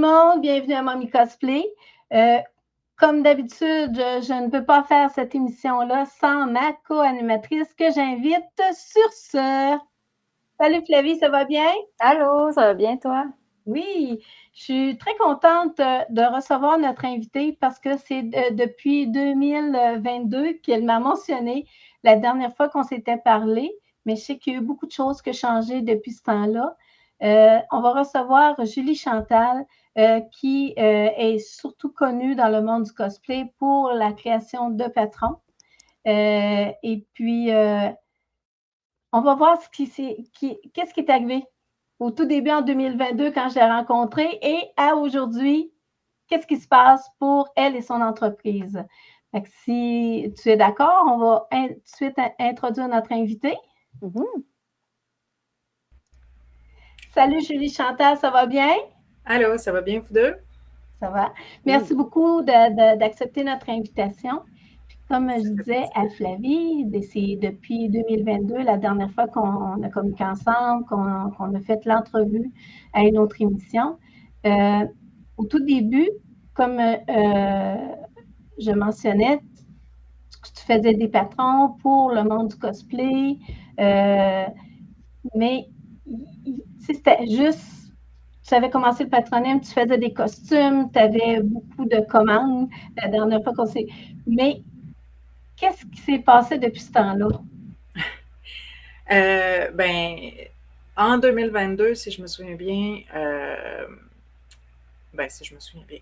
monde, bienvenue à Mommy Cosplay. Comme d'habitude, je ne peux pas faire cette émission-là sans ma co-animatrice que j'invite sur ce. Salut Flavie, ça va bien? Allô, ça va bien toi? Oui, je suis très contente de recevoir notre invitée parce que c'est depuis 2022 qu'elle m'a mentionné la dernière fois qu'on s'était parlé, mais je sais qu'il y a eu beaucoup de choses qui ont changé depuis ce temps-là. On va recevoir Julie Chantal, qui est surtout connue dans le monde du cosplay pour la création de patrons. Et puis, on va voir qu'est-ce qui est arrivé au tout début en 2022 quand je l'ai rencontrée et à aujourd'hui, qu'est-ce qui se passe pour elle et son entreprise. Fait que si tu es d'accord, on va tout de suite introduire notre invitée. Mhm. Salut Julie Chantal, ça va bien? Allô, ça va bien, vous deux? Ça va. Merci beaucoup d'accepter notre invitation. Puis comme je disais à Flavie, c'est depuis 2022, la dernière fois qu'on a communiqué ensemble, qu'on a fait l'entrevue à une autre émission. Au tout début, comme je mentionnais, tu faisais des patrons pour le monde du cosplay, mais c'était juste tu avais commencé le patronyme, tu faisais des costumes, tu avais beaucoup de commandes la dernière fois qu'on s'est. Mais qu'est-ce qui s'est passé depuis ce temps-là? En 2022, si je me souviens bien, si je me souviens bien,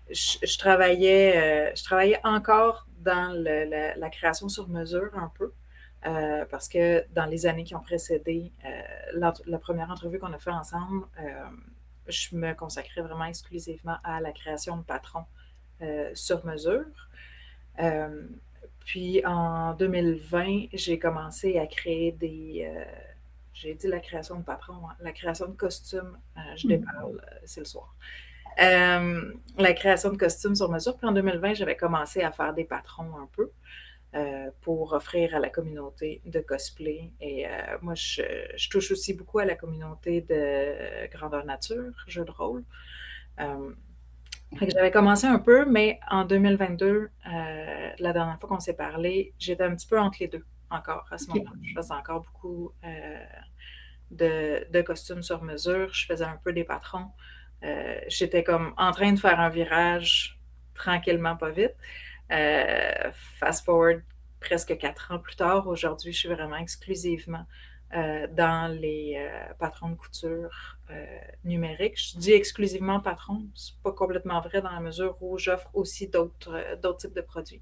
je travaillais encore dans la création sur mesure un peu. Parce que dans les années qui ont précédé la première entrevue qu'on a fait ensemble, je me consacrais vraiment exclusivement à la création de patrons sur mesure. Puis en 2020, j'ai commencé à créer j'ai dit la création de patrons, hein, la création de costumes, je déparle, c'est le soir. La création de costumes sur mesure. Puis en 2020, j'avais commencé à faire des patrons un peu. Pour offrir à la communauté de cosplay. Et moi, je touche aussi beaucoup à la communauté de grandeur nature, jeux de rôle. J'avais commencé un peu, mais en 2022, la dernière fois qu'on s'est parlé, j'étais un petit peu entre les deux encore à ce moment-là. Je faisais encore beaucoup de costumes sur mesure. Je faisais un peu des patrons. J'étais comme en train de faire un virage tranquillement, pas vite. Fast forward presque 4 ans plus tard, aujourd'hui, je suis vraiment exclusivement dans les patrons de couture numériques. Je dis exclusivement patron, c'est pas complètement vrai dans la mesure où j'offre aussi d'autres types de produits.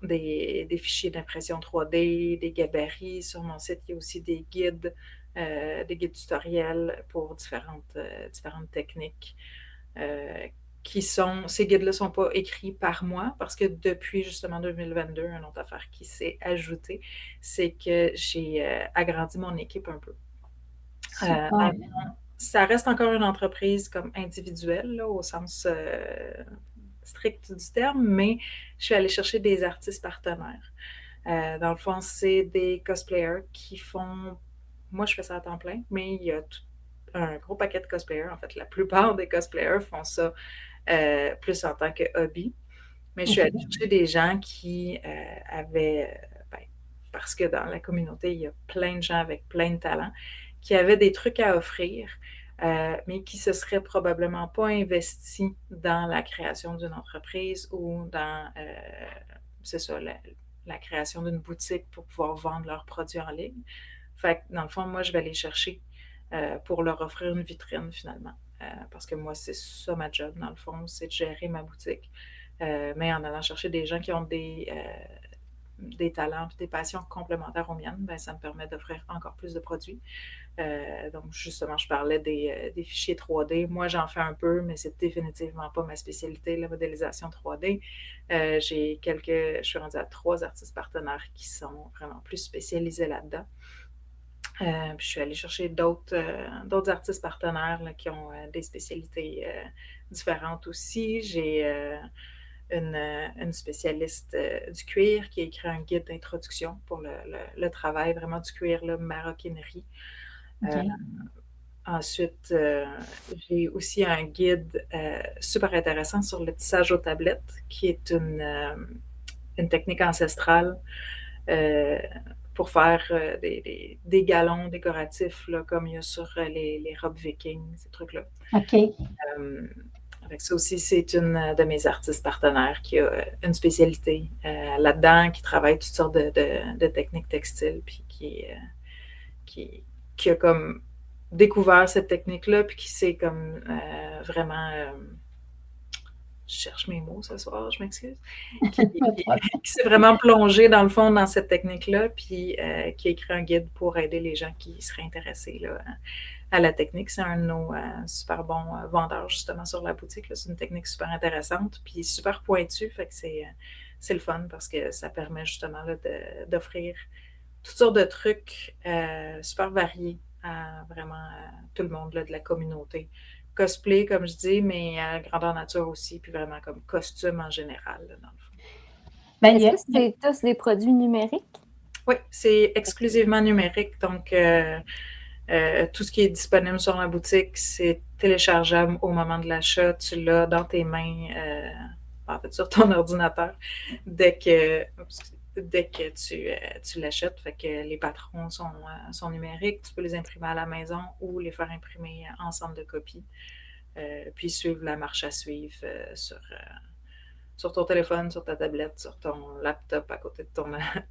Des fichiers d'impression 3D, des gabarits. Sur mon site, il y a aussi des guides tutoriels pour différentes techniques ces guides-là ne sont pas écrits par moi parce que depuis justement 2022, une autre affaire qui s'est ajoutée, c'est que j'ai agrandi mon équipe un peu. Ça reste encore une entreprise comme individuelle là, au sens strict du terme, mais je suis allée chercher des artistes partenaires. Dans le fond, c'est des cosplayers qui font... Moi, je fais ça à temps plein, mais il y a un gros paquet de cosplayers. En fait, la plupart des cosplayers font ça plus en tant que hobby. Mais je suis allée chercher des gens qui avaient, parce que dans la communauté, il y a plein de gens avec plein de talents, qui avaient des trucs à offrir, mais qui se seraient probablement pas investis dans la création d'une entreprise ou dans, c'est ça, la création d'une boutique pour pouvoir vendre leurs produits en ligne. Fait que, dans le fond, moi, je vais les chercher pour leur offrir une vitrine, finalement. Parce que moi, c'est ça ma job, dans le fond, c'est de gérer ma boutique. Mais en allant chercher des gens qui ont des talents et des passions complémentaires aux miennes, ben, ça me permet d'offrir encore plus de produits. Donc, justement, je parlais des fichiers 3D. Moi, j'en fais un peu, mais c'est définitivement pas ma spécialité, la modélisation 3D. Je suis rendue à 3 artistes partenaires qui sont vraiment plus spécialisés là-dedans. Puis je suis allée chercher d'autres artistes partenaires là, qui ont des spécialités différentes aussi. J'ai une spécialiste du cuir qui a écrit un guide d'introduction pour le travail vraiment du cuir, la maroquinerie. Ensuite, j'ai aussi un guide super intéressant sur le tissage aux tablettes, qui est une technique ancestrale pour faire des galons décoratifs, là, comme il y a sur les robes vikings, ces trucs-là. OK. Avec ça aussi, c'est une de mes artistes partenaires qui a une spécialité là-dedans, qui travaille toutes sortes de techniques textiles, puis qui a comme découvert cette technique-là, puis qui s'est comme vraiment... je cherche mes mots ce soir, je m'excuse. Qui s'est vraiment plongé dans le fond dans cette technique-là, puis qui a écrit un guide pour aider les gens qui seraient intéressés là, à la technique. C'est un de nos super bons vendeurs justement sur la boutique. Là. C'est une technique super intéressante, puis super pointue, fait que c'est le fun parce que ça permet justement là, d'offrir toutes sortes de trucs super variés à vraiment tout le monde là, de la communauté. Cosplay, comme je dis, mais grandeur nature aussi, puis vraiment comme costume en général, là, dans le fond. Ben, est-ce que c'est tous des produits numériques? Oui, c'est exclusivement numérique. Donc, tout ce qui est disponible sur la boutique, c'est téléchargeable au moment de l'achat. Tu l'as dans tes mains, en fait, sur ton ordinateur, dès que tu l'achètes. Fait que les patrons sont numériques. Tu peux les imprimer à la maison ou les faire imprimer en centre de copie. Puis suivre la marche à suivre sur ton téléphone, sur ta tablette, sur ton laptop à côté de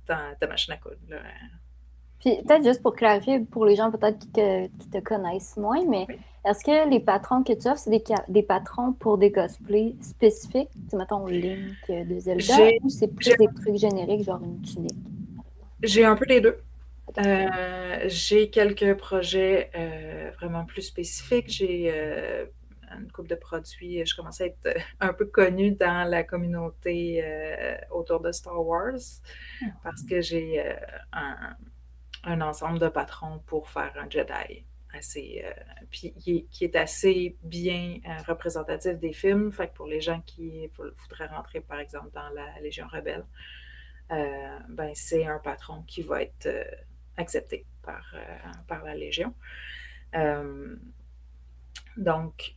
ta machine à coudre. Là. Puis peut-être juste pour clarifier, pour les gens peut-être qui te connaissent moins, mais oui. Est-ce que les patrons que tu offres, c'est des patrons pour des cosplays spécifiques? Tu mettons Link de Zelda, ou c'est plus des trucs génériques, genre une tunique? J'ai un peu les deux. J'ai quelques projets vraiment plus spécifiques. J'ai une couple de produits. Je commence à être un peu connue dans la communauté autour de Star Wars parce que j'ai un ensemble de patrons pour faire un Jedi puis qui est assez bien représentatif des films. Fait que pour les gens qui voudraient rentrer, par exemple, dans la Légion rebelle, ben c'est un patron qui va être accepté par la Légion. Donc,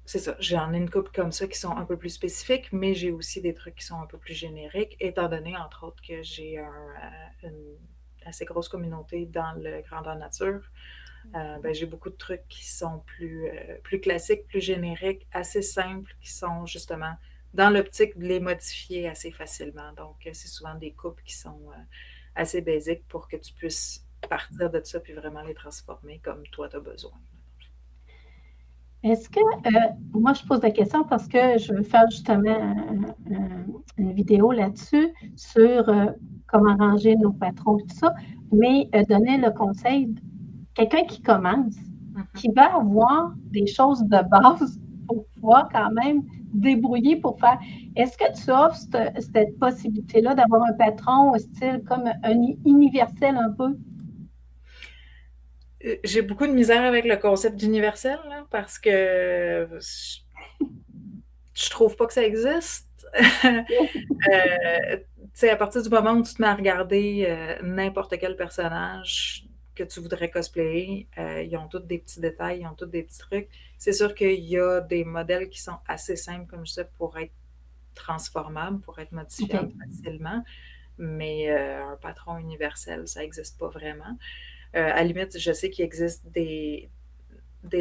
c'est ça. J'en ai une couple comme ça qui sont un peu plus spécifiques, mais j'ai aussi des trucs qui sont un peu plus génériques, étant donné, entre autres, que j'ai une assez grosse communauté dans le grandeur nature. Ben, j'ai beaucoup de trucs qui sont plus classiques, plus génériques, assez simples, qui sont justement dans l'optique de les modifier assez facilement. Donc, c'est souvent des coupes qui sont assez basiques pour que tu puisses partir de ça puis vraiment les transformer comme toi tu as besoin. Est-ce que, moi je pose la question parce que je veux faire justement une vidéo là-dessus sur comment ranger nos patrons et tout ça, mais donner le conseil, quelqu'un qui commence, qui va avoir des choses de base pour pouvoir quand même débrouiller pour faire. Est-ce que tu offres cette possibilité-là d'avoir un patron au style comme un universel un peu? J'ai beaucoup de misère avec le concept d'universel là, parce que je trouve pas que ça existe. À partir du moment où tu te mets à regarder n'importe quel personnage que tu voudrais cosplayer, ils ont tous des petits détails, ils ont tous des petits trucs. C'est sûr qu'il y a des modèles qui sont assez simples, comme je sais, pour être transformables, pour être modifiables facilement, mais un patron universel, ça n'existe pas vraiment. À la limite, je sais qu'il existe des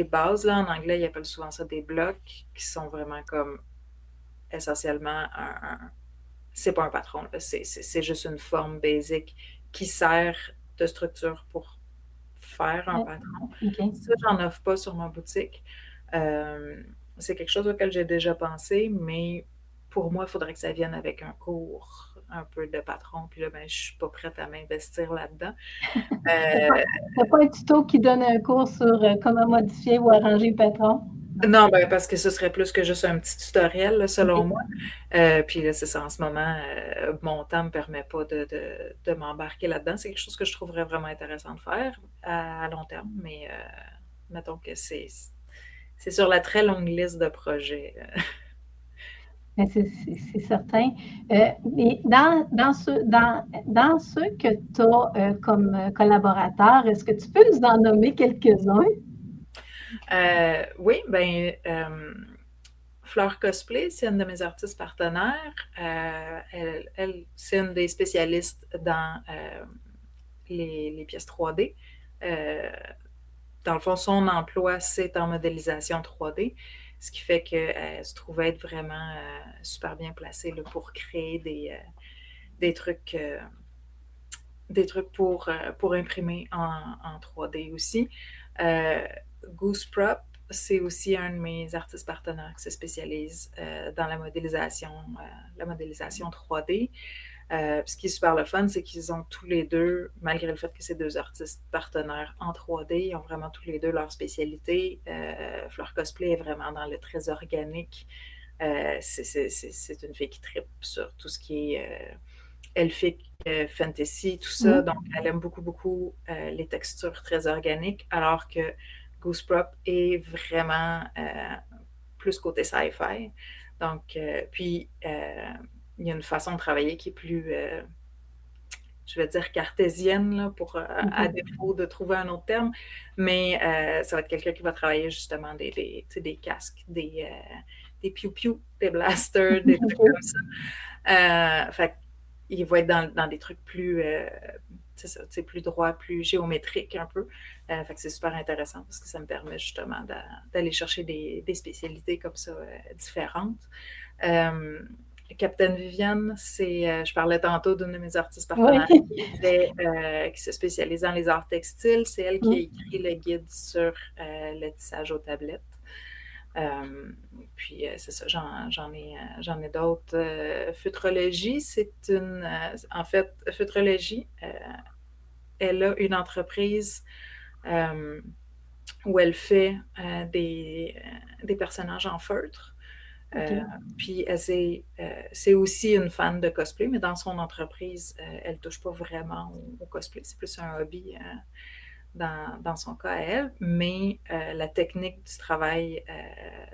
bases, là, en anglais, ils appellent souvent ça des blocs, qui sont vraiment comme essentiellement c'est pas un patron, c'est juste une forme basique qui sert de structure pour faire un patron. Okay. Ça, j'en offre pas sur ma boutique. C'est quelque chose auquel j'ai déjà pensé, mais pour moi, il faudrait que ça vienne avec un cours un peu de patron, puis là, ben, je suis pas prête à m'investir là-dedans. T'as pas un tuto qui donne un cours sur comment modifier ou arranger le patron? Non, ben, parce que ce serait plus que juste un petit tutoriel, là, selon moi. Puis là, c'est ça, en ce moment, mon temps ne me permet pas de m'embarquer là-dedans. C'est quelque chose que je trouverais vraiment intéressant de faire à long terme, mais mettons que c'est sur la très longue liste de projets. C'est certain. Mais dans ceux que tu as comme collaborateurs, est-ce que tu peux nous en nommer quelques-uns? Oui, ben, Fleur Cosplay, c'est une de mes artistes partenaires. C'est une des spécialistes dans les pièces 3D. Dans le fond, son emploi, c'est en modélisation 3D, ce qui fait qu'elle se trouvait être vraiment super bien placée là, pour créer des trucs, pour imprimer en 3D aussi. Goose Prop, c'est aussi un de mes artistes partenaires qui se spécialise dans la modélisation 3D. Ce qui est super le fun, c'est qu'ils ont tous les deux, malgré le fait que c'est deux artistes partenaires en 3D, ils ont vraiment tous les deux leur spécialité. Fleur Cosplay est vraiment dans le très organique. C'est une fille qui trippe sur tout ce qui est elfique, fantasy, tout ça. Donc, elle aime beaucoup, beaucoup les textures très organiques, alors que Goose Prop est vraiment plus côté sci-fi. Donc, puis, il y a une façon de travailler qui est plus, je vais dire, cartésienne, là, à défaut de trouver un autre terme, mais ça va être quelqu'un qui va travailler justement des casques, des piou-piou, des blasters, des trucs comme ça. Fait il va être dans des trucs plus, c'est ça, plus droit, plus géométrique un peu. Fait que c'est super intéressant parce que ça me permet justement d'aller chercher des spécialités comme ça différentes. Captain Viviane, je parlais tantôt d'une de mes artistes partenaires qui se spécialise dans les arts textiles. C'est elle qui a écrit le guide sur le tissage aux tablettes. Puis c'est ça, j'en ai d'autres. Futurologie, c'est en fait, Futurologie, elle a une entreprise où elle fait des personnages en feutre. Puis c'est aussi une fan de cosplay, mais dans son entreprise, elle ne touche pas vraiment au cosplay. C'est plus un hobby dans son cas à elle. Mais la technique du travail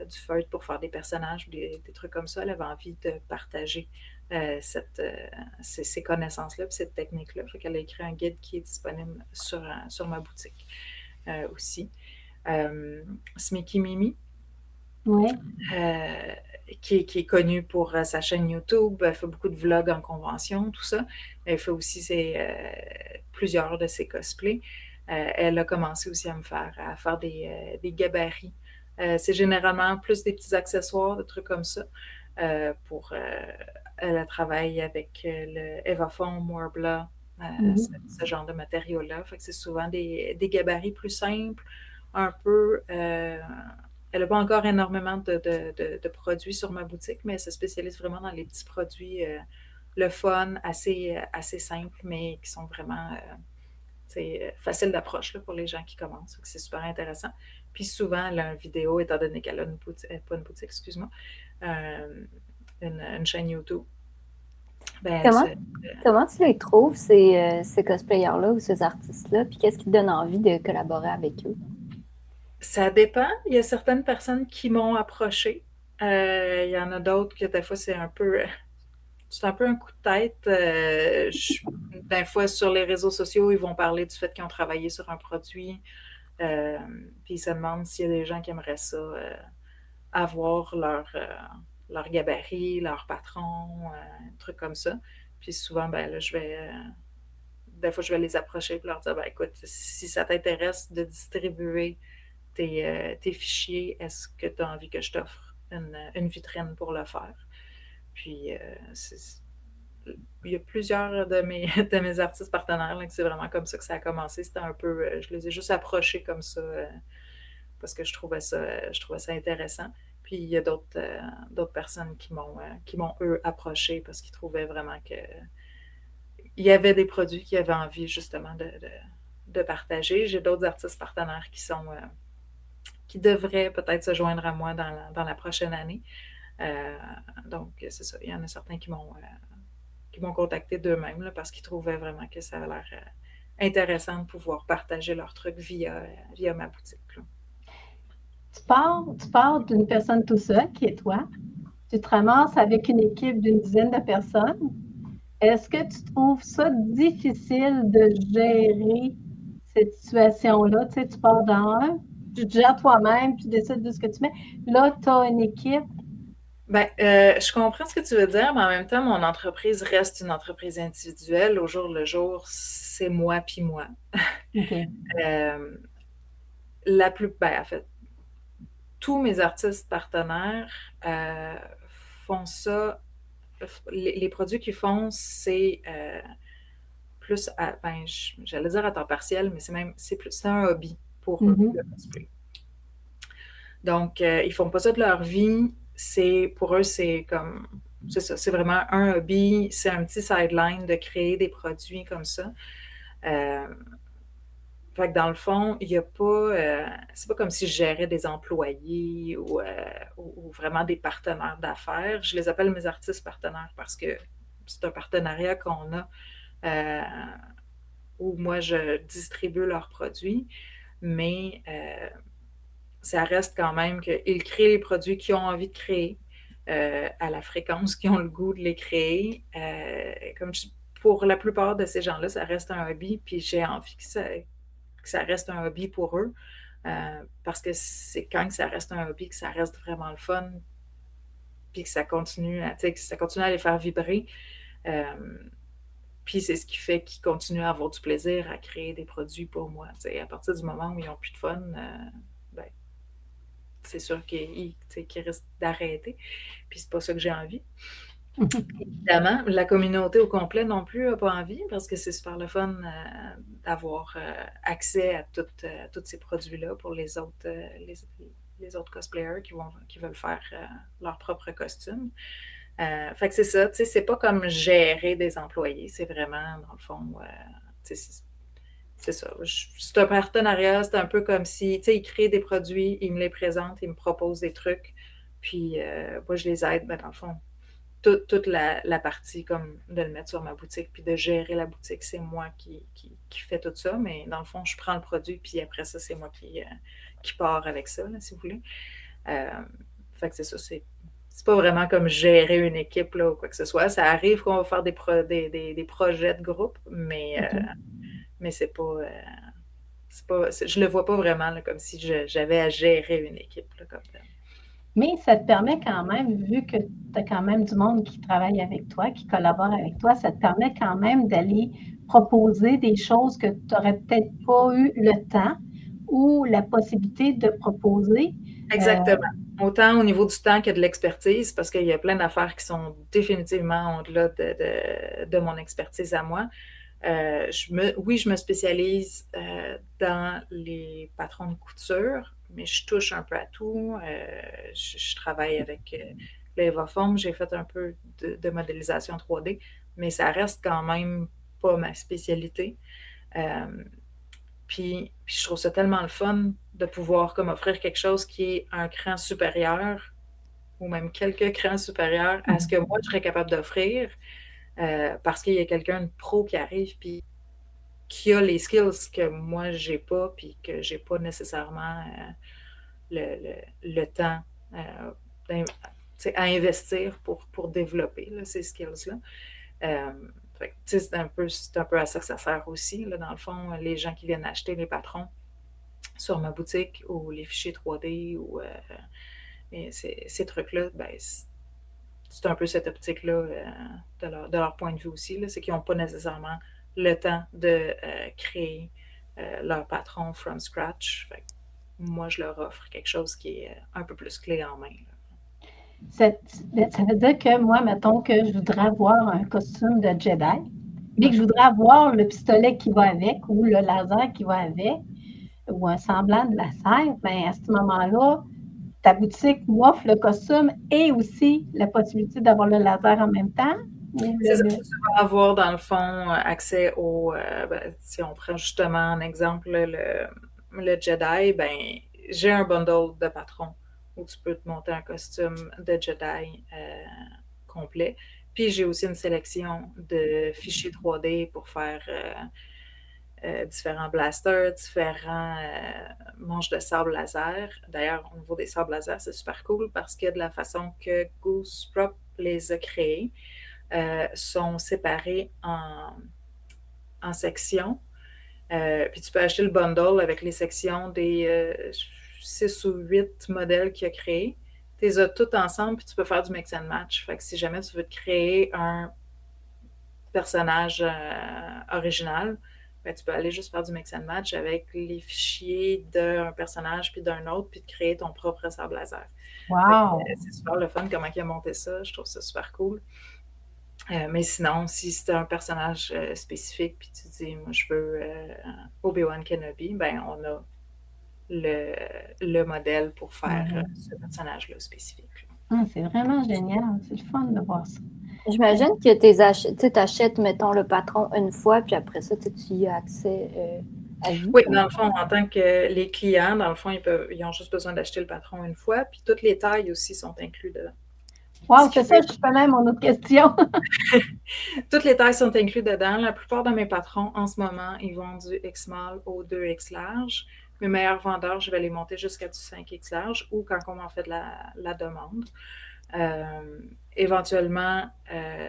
du feutre pour faire des personnages, des trucs comme ça, elle avait envie de partager ces connaissances-là et cette technique-là. Fait qu'elle a écrit un guide qui est disponible sur ma boutique aussi. Smicky Mimi. Oui. Qui est connue pour sa chaîne YouTube. Elle fait beaucoup de vlogs en convention, tout ça. Elle fait aussi plusieurs de ses cosplays. Elle a commencé aussi à faire des gabarits. C'est généralement plus des petits accessoires, des trucs comme ça. Elle travaille avec le Evafon, Morbla, ce genre de matériaux-là. Fait que c'est souvent des gabarits plus simples, un peu... elle n'a pas encore énormément de produits sur ma boutique, mais elle se spécialise vraiment dans les petits produits, le fun, assez simples, mais qui sont vraiment faciles d'approche pour les gens qui commencent. C'est super intéressant. Puis souvent, elle a une vidéo, étant donné qu'elle a une boutique, pas une boutique, excuse-moi, une chaîne YouTube. Comment tu les trouves, ces cosplayers-là ou ces artistes-là? Puis qu'est-ce qui te donne envie de collaborer avec eux? Ça dépend. Il y a certaines personnes qui m'ont approché. Il y en a d'autres que des fois, c'est un peu un coup de tête. Des fois, sur les réseaux sociaux, ils vont parler du fait qu'ils ont travaillé sur un produit. Puis ils se demandent s'il y a des gens qui aimeraient ça, avoir leur gabarit, leur patron, un truc comme ça. Puis souvent, ben là, des fois, je vais les approcher et leur dire, ben écoute, si ça t'intéresse de distribuer tes fichiers, est-ce que tu as envie que je t'offre une vitrine pour le faire? Puis, il y a plusieurs de mes artistes partenaires là, que c'est vraiment comme ça que ça a commencé. C'était un peu, je les ai juste approchés comme ça parce que je trouvais ça intéressant. Puis, il y a d'autres personnes qui m'ont, eux, approché parce qu'ils trouvaient vraiment qu'il y avait des produits qu'ils avaient envie, justement, de partager. J'ai d'autres artistes partenaires qui devraient peut-être se joindre à moi dans la prochaine année. Donc, c'est ça. Il y en a certains qui m'ont contacté d'eux-mêmes là, parce qu'ils trouvaient vraiment que ça avait l'air intéressant de pouvoir partager leurs trucs via ma boutique. Là. Tu pars d'une personne tout seul, qui est toi. Tu te ramasses avec une équipe d'une dizaine de personnes. Est-ce que tu trouves ça difficile de gérer cette situation-là? Tu sais, tu pars dans un, tu gères toi-même, tu décides de ce que tu mets. Là, tu as une équipe. Je comprends ce que tu veux dire, mais en même temps, mon entreprise reste une entreprise individuelle. Au jour le jour, c'est moi puis moi. OK. Euh, en fait, tous mes artistes partenaires font ça. Les produits qu'ils font, c'est plus, j'allais dire à temps partiel, mais c'est un hobby pour eux, le cosplay. Donc, ils font pas ça de leur vie. Pour eux, c'est ça, c'est vraiment un hobby. C'est un petit sideline de créer des produits comme ça. Fait que dans le fond, il y a pas, c'est pas comme si je gérais des employés ou vraiment des partenaires d'affaires. Je les appelle mes artistes partenaires parce que c'est un partenariat qu'on a où moi je distribue leurs produits, mais ça reste quand même qu'ils créent les produits qu'ils ont envie de créer à la fréquence qu'ils ont le goût de les créer. Pour la plupart de ces gens-là, ça reste un hobby, puis j'ai envie que ça reste un hobby pour eux. Parce que c'est quand ça reste un hobby que ça reste vraiment le fun, puis que ça continue à les faire vibrer. Puis c'est ce qui fait qu'ils continuent à avoir du plaisir à créer des produits pour moi. À partir du moment où ils n'ont plus de fun, c'est sûr qu'ils risquent d'arrêter. Puis c'est pas ça que j'ai envie. Évidemment, la communauté au complet non plus n'a pas envie parce que c'est super le fun d'avoir accès à tous ces produits-là pour les autres cosplayers qui veulent faire leur propre costume. Fait que c'est ça, c'est pas comme gérer des employés, c'est vraiment, dans le fond, c'est ça. C'est un partenariat, c'est un peu comme si, ils créent des produits, ils me les présentent, ils me proposent des trucs, puis moi, je les aide, dans le fond. Toute la partie comme de le mettre sur ma boutique puis de gérer la boutique, c'est moi qui fais tout ça, mais dans le fond, je prends le produit puis après ça, c'est moi qui pars avec ça, là, si vous voulez. Fait que c'est ça, c'est pas vraiment comme gérer une équipe là, ou quoi que ce soit. Ça arrive qu'on va faire des projets de groupe, mais c'est pas... je le vois pas vraiment là, comme si j'avais à gérer une équipe là, comme ça. Mais ça te permet quand même, vu que tu as quand même du monde qui travaille avec toi, qui collabore avec toi, ça te permet quand même d'aller proposer des choses que tu n'aurais peut-être pas eu le temps ou la possibilité de proposer. Exactement. Autant au niveau du temps que de l'expertise, parce qu'il y a plein d'affaires qui sont définitivement au-delà de mon expertise à moi. Je me spécialise dans les patrons de couture, mais je touche un peu à tout. Je travaille avec l'Evaform, j'ai fait un peu de modélisation 3D, mais ça reste quand même pas ma spécialité. Puis je trouve ça tellement le fun de pouvoir comme offrir quelque chose qui est un cran supérieur ou même quelques crans supérieurs à ce que moi je serais capable d'offrir parce qu'il y a quelqu'un de pro qui arrive puis qui a les skills que moi j'ai pas puis que j'ai pas nécessairement le temps à investir pour développer là, ces skills-là. C'est un peu à ça que ça sert aussi. Là, dans le fond, les gens qui viennent acheter les patrons sur ma boutique ou les fichiers 3D ou ces trucs-là, c'est un peu cette optique-là de leur point de vue aussi. C'est qu'ils n'ont pas nécessairement le temps de créer leur patron from scratch. Fait que moi, je leur offre quelque chose qui est un peu plus clé en main. Ça veut dire que moi, mettons que je voudrais avoir un costume de Jedi, mais que je voudrais avoir le pistolet qui va avec ou le laser qui va avec ou un semblant de laser, à ce moment-là, ta boutique m'offre le costume et aussi la possibilité d'avoir le laser en même temps? C'est ça, tu vas avoir dans le fond accès au... si on prend justement un exemple, le Jedi, j'ai un bundle de patrons où tu peux te monter un costume de Jedi complet. Puis j'ai aussi une sélection de fichiers 3D pour faire différents blasters, différents manches de sable laser. D'ailleurs, au niveau des sables laser, c'est super cool parce que de la façon que Goose Prop les a créés, sont séparés en sections. Puis tu peux acheter le bundle avec les sections des... 6 ou 8 modèles qu'il a créés. Tu les as tous ensemble, puis tu peux faire du mix and match. Fait que si jamais tu veux te créer un personnage original, ben, tu peux aller juste faire du mix and match avec les fichiers d'un personnage puis d'un autre, puis de créer ton propre sabre laser. Wow! C'est super le fun comment il a monté ça. Je trouve ça super cool. Mais sinon, si c'est un personnage spécifique, puis tu dis, moi, je veux Obi-Wan Kenobi, ben, on a le modèle pour faire ce personnage-là spécifique. C'est vraiment génial. C'est le fun de voir ça. J'imagine que tu achètes, mettons, le patron une fois, puis après ça, tu y as accès à vie. Oui, dans le fond, en tant que les clients, dans le fond, ils ont juste besoin d'acheter le patron une fois, puis toutes les tailles aussi sont incluses dedans. Wow, c'est ça, je connais mon autre question. Toutes les tailles sont incluses dedans. La plupart de mes patrons, en ce moment, ils vont du X-Small au 2X large. Mes meilleurs vendeurs, je vais les monter jusqu'à du 5X large ou quand on m'en fait de la demande. Éventuellement,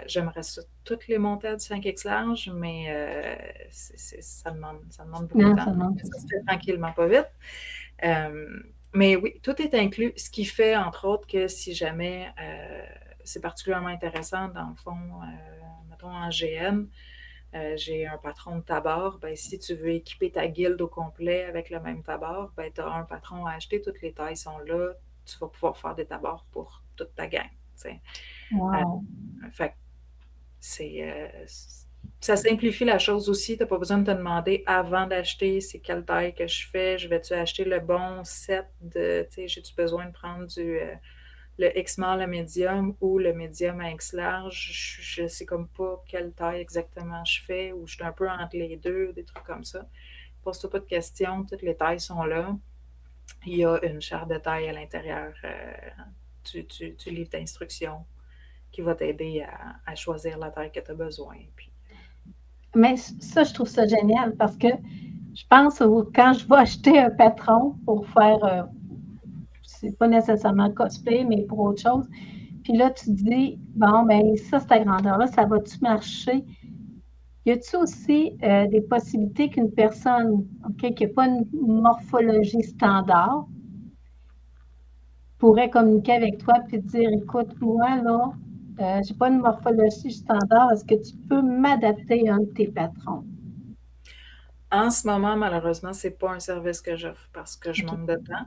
j'aimerais ça toutes les monter à du 5X large, mais ça demande beaucoup de temps. Ça se fait tranquillement, pas vite. Mais oui, tout est inclus, ce qui fait, entre autres, que si jamais c'est particulièrement intéressant, dans le fond, mettons en GN, j'ai un patron de tabard, ben, si tu veux équiper ta guilde au complet avec le même tabard, ben, tu as un patron à acheter, toutes les tailles sont là, tu vas pouvoir faire des tabards pour toute ta gang. Wow. Fait ça simplifie la chose aussi. Tu n'as pas besoin de te demander avant d'acheter c'est quelle taille que je fais. Je vais-tu acheter le bon set de. J'ai-tu besoin de prendre le X-Small, le médium ou le médium à X-Large? Je ne sais comme pas quelle taille exactement je fais ou je suis un peu entre les deux, des trucs comme ça. Pose-toi pas de questions, toutes les tailles sont là. Il y a une charte de taille à l'intérieur du livre d'instruction qui va t'aider à choisir la taille que tu as besoin. Puis... Mais ça, je trouve ça génial parce que je pense quand je vais acheter un patron pour faire, c'est pas nécessairement cosplay, mais pour autre chose, puis là, tu te dis, bon, ben ça, cette grandeur-là, ça va-tu marcher? Y a-t-il aussi des possibilités qu'une personne qui n'a pas une morphologie standard pourrait communiquer avec toi et te dire, écoute, moi, là, je n'ai pas une morphologie standard, est-ce que tu peux m'adapter à un de tes patrons? En ce moment, malheureusement, ce n'est pas un service que j'offre parce que je manque de temps.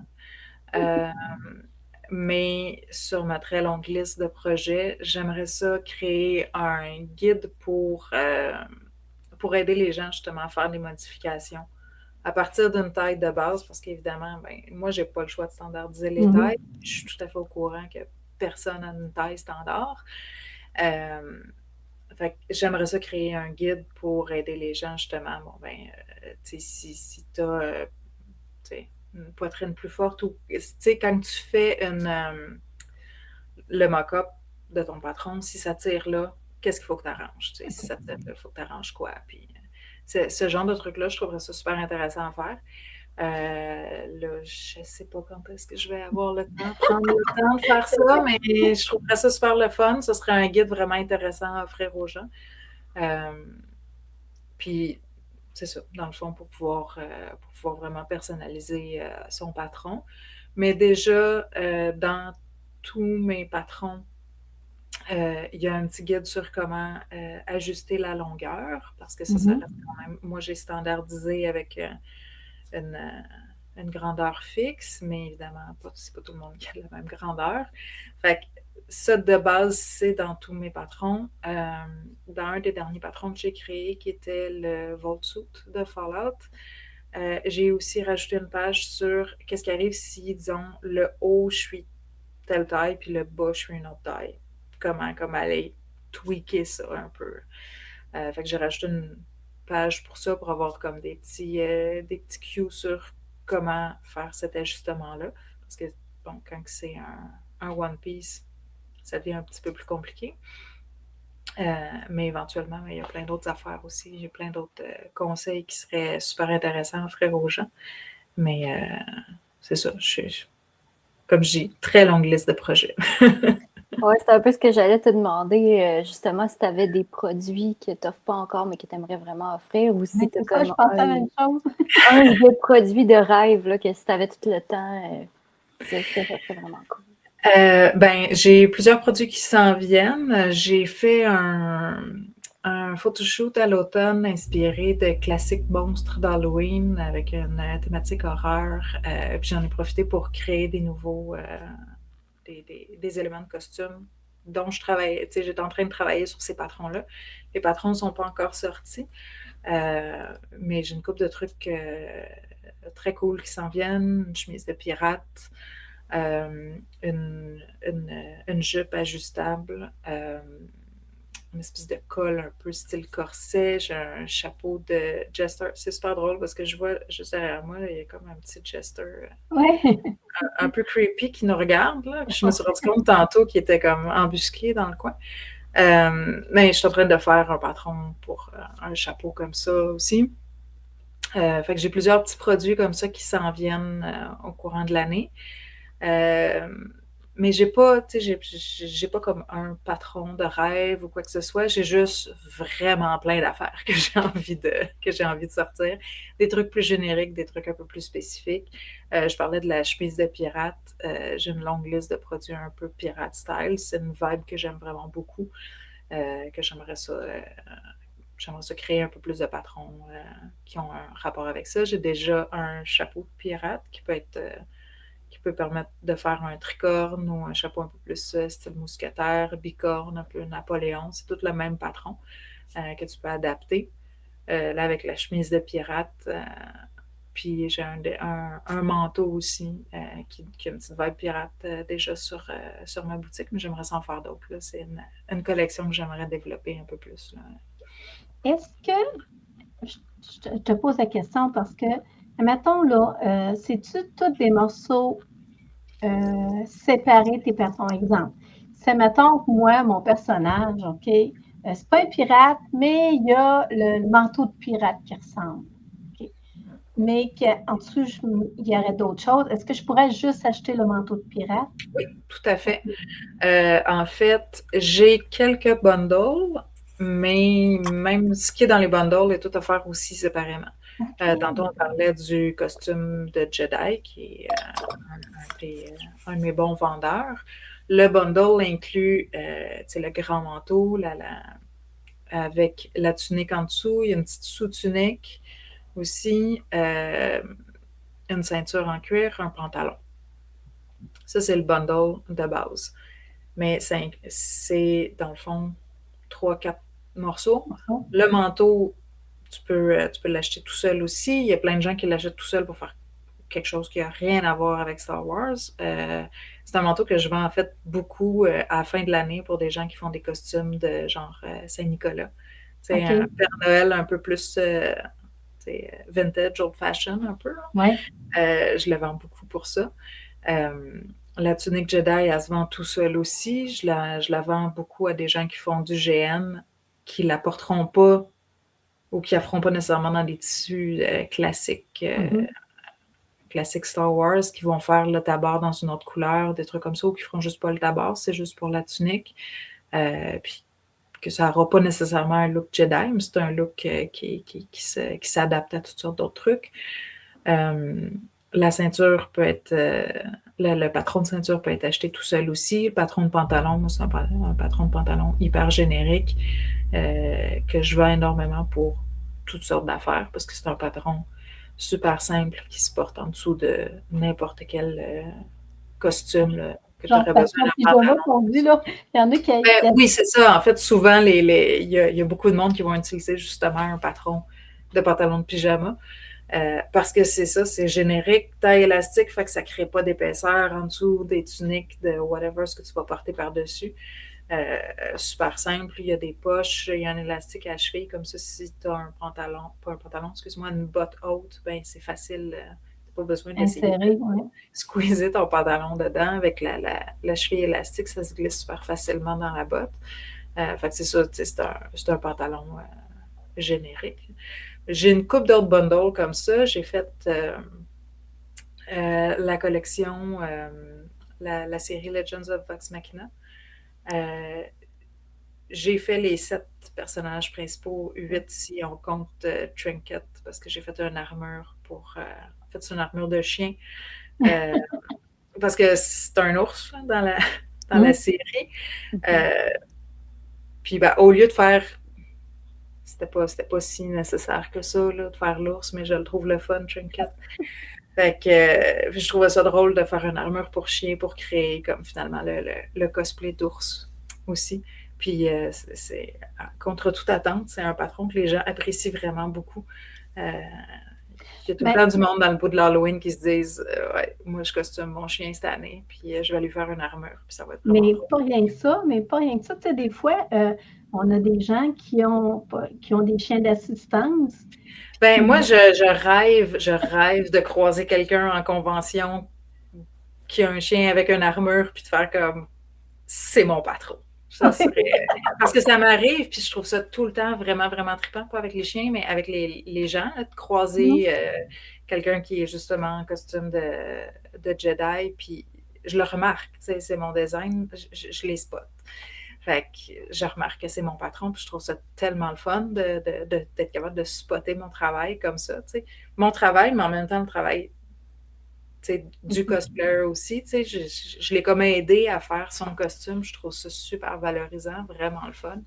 Mais sur ma très longue liste de projets, j'aimerais ça créer un guide pour aider les gens justement à faire des modifications à partir d'une taille de base, parce qu'évidemment, moi, je n'ai pas le choix de standardiser les tailles. Je suis tout à fait au courant que personne n'a une taille standard. Fait que j'aimerais ça créer un guide pour aider les gens justement. Bon, si tu as une poitrine plus forte ou quand tu fais le mock-up de ton patron, si ça tire là, qu'est-ce qu'il faut que tu arranges? Si ça tire là, il faut que tu arranges quoi? Puis, ce genre de truc-là, je trouverais ça super intéressant à faire. Là, je ne sais pas quand est-ce que je vais avoir le temps, prendre le temps de faire ça, mais je trouverais ça super le fun. Ce serait un guide vraiment intéressant à offrir aux gens. Puis, c'est ça, dans le fond, pour pouvoir vraiment personnaliser son patron. Mais déjà, dans tous mes patrons, il y a un petit guide sur comment ajuster la longueur, parce que ça reste quand même... Moi, j'ai standardisé avec une grandeur fixe, mais évidemment, c'est pas tout le monde qui a la même grandeur. Fait que ça, de base, c'est dans tous mes patrons. Dans un des derniers patrons que j'ai créé, qui était le Vault Suit de Fallout, j'ai aussi rajouté une page sur qu'est-ce qui arrive si, disons, le haut, je suis telle taille, puis le bas, je suis une autre taille. Comment aller tweaker ça un peu. Fait que j'ai rajouté une page pour ça, pour avoir comme des petits cues sur comment faire cet ajustement-là. Parce que, bon, quand c'est un One Piece, ça devient un petit peu plus compliqué. Mais éventuellement, il y a plein d'autres affaires aussi. J'ai plein d'autres conseils qui seraient super intéressants à offrir aux gens. Mais c'est ça, comme je dis, très longue liste de projets. Ouais, c'est un peu ce que j'allais te demander, justement, si tu avais des produits que tu n'offres pas encore, mais que tu aimerais vraiment offrir, ou si tu as C'est ça, je comme pensais à la même chose. un ou deux produits de rêve, là, que si tu avais tout le temps, ça serait vraiment cool. J'ai plusieurs produits qui s'en viennent. J'ai fait un photoshoot à l'automne inspiré de classiques monstres d'Halloween avec une thématique horreur. Puis j'en ai profité pour créer des nouveaux des éléments de costume dont je travaillais. Tu sais, j'étais en train de travailler sur ces patrons-là. Les patrons ne sont pas encore sortis, mais j'ai une couple de trucs très cool qui s'en viennent. Une chemise de pirate, une jupe ajustable, une espèce de col un peu style corset. J'ai un chapeau de jester. C'est super drôle parce que je vois juste derrière moi, là, il y a comme un petit jester Ouais. un peu creepy qui nous regarde. Là. Je me suis rendu compte tantôt qu'il était comme embusqué dans le coin. Mais je suis en train de faire un patron pour un chapeau comme ça aussi. Fait que j'ai plusieurs petits produits comme ça qui s'en viennent au courant de l'année. Mais j'ai pas, tu sais, j'ai pas comme un patron de rêve ou quoi que ce soit. J'ai juste vraiment plein d'affaires que j'ai envie de sortir. Des trucs plus génériques, des trucs un peu plus spécifiques. Je parlais de la chemise de pirate. J'ai une longue liste de produits un peu pirate style. C'est une vibe que j'aime vraiment beaucoup. Que j'aimerais ça créer un peu plus de patrons qui ont un rapport avec ça. J'ai déjà un chapeau de pirate qui peut permettre de faire un tricorne ou un chapeau un peu plus style mousquetaire, bicorne, un peu Napoléon. C'est tout le même patron que tu peux adapter. Là, avec la chemise de pirate, puis j'ai un manteau aussi qui a une petite vibe pirate déjà sur ma boutique, mais j'aimerais s'en faire d'autres. C'est une collection que j'aimerais développer un peu plus. Là. Est-ce que, je te pose la question parce que, mettons là, c'est-tu tous des morceaux séparer tes patrons. Exemple, c'est, mettons, que moi, mon personnage, OK, c'est pas un pirate, mais il y a le manteau de pirate qui ressemble. OK. Mais qu'en dessous, il y aurait d'autres choses. Est-ce que je pourrais juste acheter le manteau de pirate? Oui, tout à fait. En fait, j'ai quelques bundles, mais même ce qui est dans les bundles est tout à faire aussi séparément. Okay. Tantôt, on parlait du costume de Jedi, qui est un de mes bons vendeurs. Le bundle inclut le grand manteau, avec la tunique en dessous. Il y a une petite sous-tunique aussi, une ceinture en cuir, un pantalon. Ça, c'est le bundle de base. Mais c'est dans le fond, 3-4 morceaux. Le manteau, tu peux l'acheter tout seul aussi. Il y a plein de gens qui l'achètent tout seul pour faire quelque chose qui n'a rien à voir avec Star Wars. C'est un manteau que je vends en fait beaucoup à la fin de l'année pour des gens qui font des costumes de genre Saint-Nicolas. C'est un Père Noël un peu plus vintage, old fashion un peu. Ouais. Je le vends beaucoup pour ça. La tunique Jedi, elle se vend tout seul aussi. Je la vends beaucoup à des gens qui font du GN, qui la porteront pas ou qui la feront pas nécessairement dans des tissus classiques Star Wars, qui vont faire le tabard dans une autre couleur, des trucs comme ça, ou qui feront juste pas le tabard, c'est juste pour la tunique. Puis que ça n'aura pas nécessairement un look Jedi, mais c'est un look qui s'adapte à toutes sortes d'autres trucs. La ceinture peut être... le patron de ceinture peut être acheté tout seul aussi. Le patron de pantalon, moi, c'est un patron de pantalon hyper générique que je vends énormément pour toutes sortes d'affaires parce que c'est un patron super simple qui se porte en dessous de n'importe quel costume là, que tu aurais besoin d'un pantalon. Dit, là. Il y en a qui... Oui, c'est ça. En fait, souvent, il y a beaucoup de monde qui vont utiliser justement un patron de pantalon de pyjama. Parce que c'est ça, c'est générique, taille élastique, fait que ça ne crée pas d'épaisseur en dessous des tuniques de whatever ce que tu vas porter par-dessus. Super simple, il y a des poches, il y a un élastique à cheville, comme ça, si tu as un pantalon, pas un pantalon, excuse-moi, une botte haute, ben c'est facile, tu n'as pas besoin d'essayer de squeezer ton pantalon dedans. Avec la cheville élastique, ça se glisse super facilement dans la botte. Fait que c'est ça, c'est un pantalon générique. J'ai une couple d'autres bundles comme ça. J'ai fait la collection, la série Legends of Vox Machina. Euh, j'ai fait les 7 personnages principaux, 8 si on compte Trinket, parce que j'ai fait une armure pour. En fait, c'est une armure de chien. Euh, parce que c'est un ours là, dans la série. Puis ben, au lieu de faire. C'était pas si nécessaire que ça, là, de faire l'ours, mais je le trouve le fun, Trinket. Fait que je trouvais ça drôle de faire une armure pour chien pour créer comme finalement le cosplay d'ours aussi. Puis contre toute attente, c'est un patron que les gens apprécient vraiment beaucoup. Il y a tout le temps du monde dans le bout de l'Halloween qui se disent ouais, moi je costume mon chien cette année, puis je vais lui faire une armure, puis ça va être Mais pas rien que ça, Tu sais, des fois, on a des gens qui ont des chiens d'assistance. Ben, moi, je rêve de croiser quelqu'un en convention qui a un chien avec une armure, puis de faire comme c'est mon patron. Ça serait. Parce que ça m'arrive, puis je trouve ça tout le temps vraiment, vraiment trippant, pas avec les chiens, mais avec les gens, là, de croiser quelqu'un qui est justement en costume de Jedi, puis je le remarque, tu sais, c'est mon design, je les spot. Fait que je remarque que c'est mon patron, puis je trouve ça tellement le fun d'être capable de spotter mon travail comme ça, tu sais. Mon travail, mais en même temps le travail du cosplayer aussi. Je l'ai comme aidé à faire son costume. Je trouve ça super valorisant, vraiment le fun.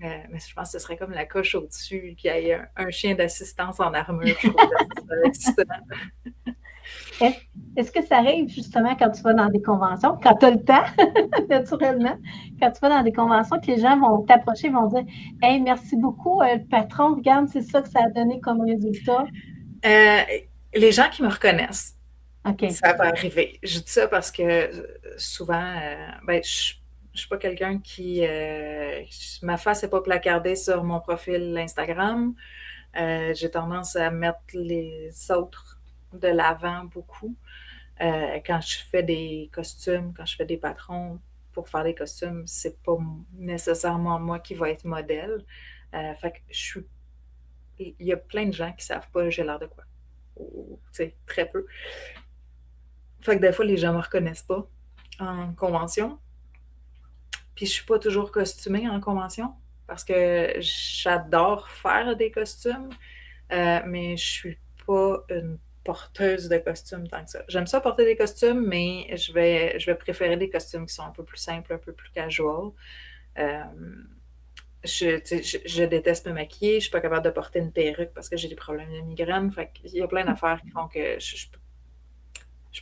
Mais je pense que ce serait comme la coche au-dessus qu'il y ait un chien d'assistance en armure. Je trouve ça excitant. Est-ce que ça arrive justement quand tu vas dans des conventions, quand tu as le temps, naturellement, quand tu vas dans des conventions, que les gens vont t'approcher, vont dire hey, merci beaucoup, le patron, regarde, c'est ça que ça a donné comme résultat? Les gens qui me reconnaissent, okay. Ça va arriver. Je dis ça parce que souvent, ben, je ne suis pas quelqu'un qui. Ma face n'est pas placardée sur mon profil Instagram. J'ai tendance à mettre les autres de l'avant beaucoup. Quand je fais des costumes, quand je fais des patrons pour faire des costumes, c'est pas nécessairement moi qui va être modèle. Fait que il y a plein de gens qui savent pas j'ai l'air de quoi. Ou, tu sais, très peu. Fait que des fois, les gens me reconnaissent pas en convention. Puis je suis pas toujours costumée en convention parce que j'adore faire des costumes, mais je suis pas une porteuse de costumes tant que ça. J'aime ça porter des costumes, mais je vais préférer des costumes qui sont un peu plus simples, un peu plus casual. Je déteste me maquiller, je suis pas capable de porter une perruque parce que j'ai des problèmes de migraine. Fait qu'il y a plein d'affaires qui font que je suis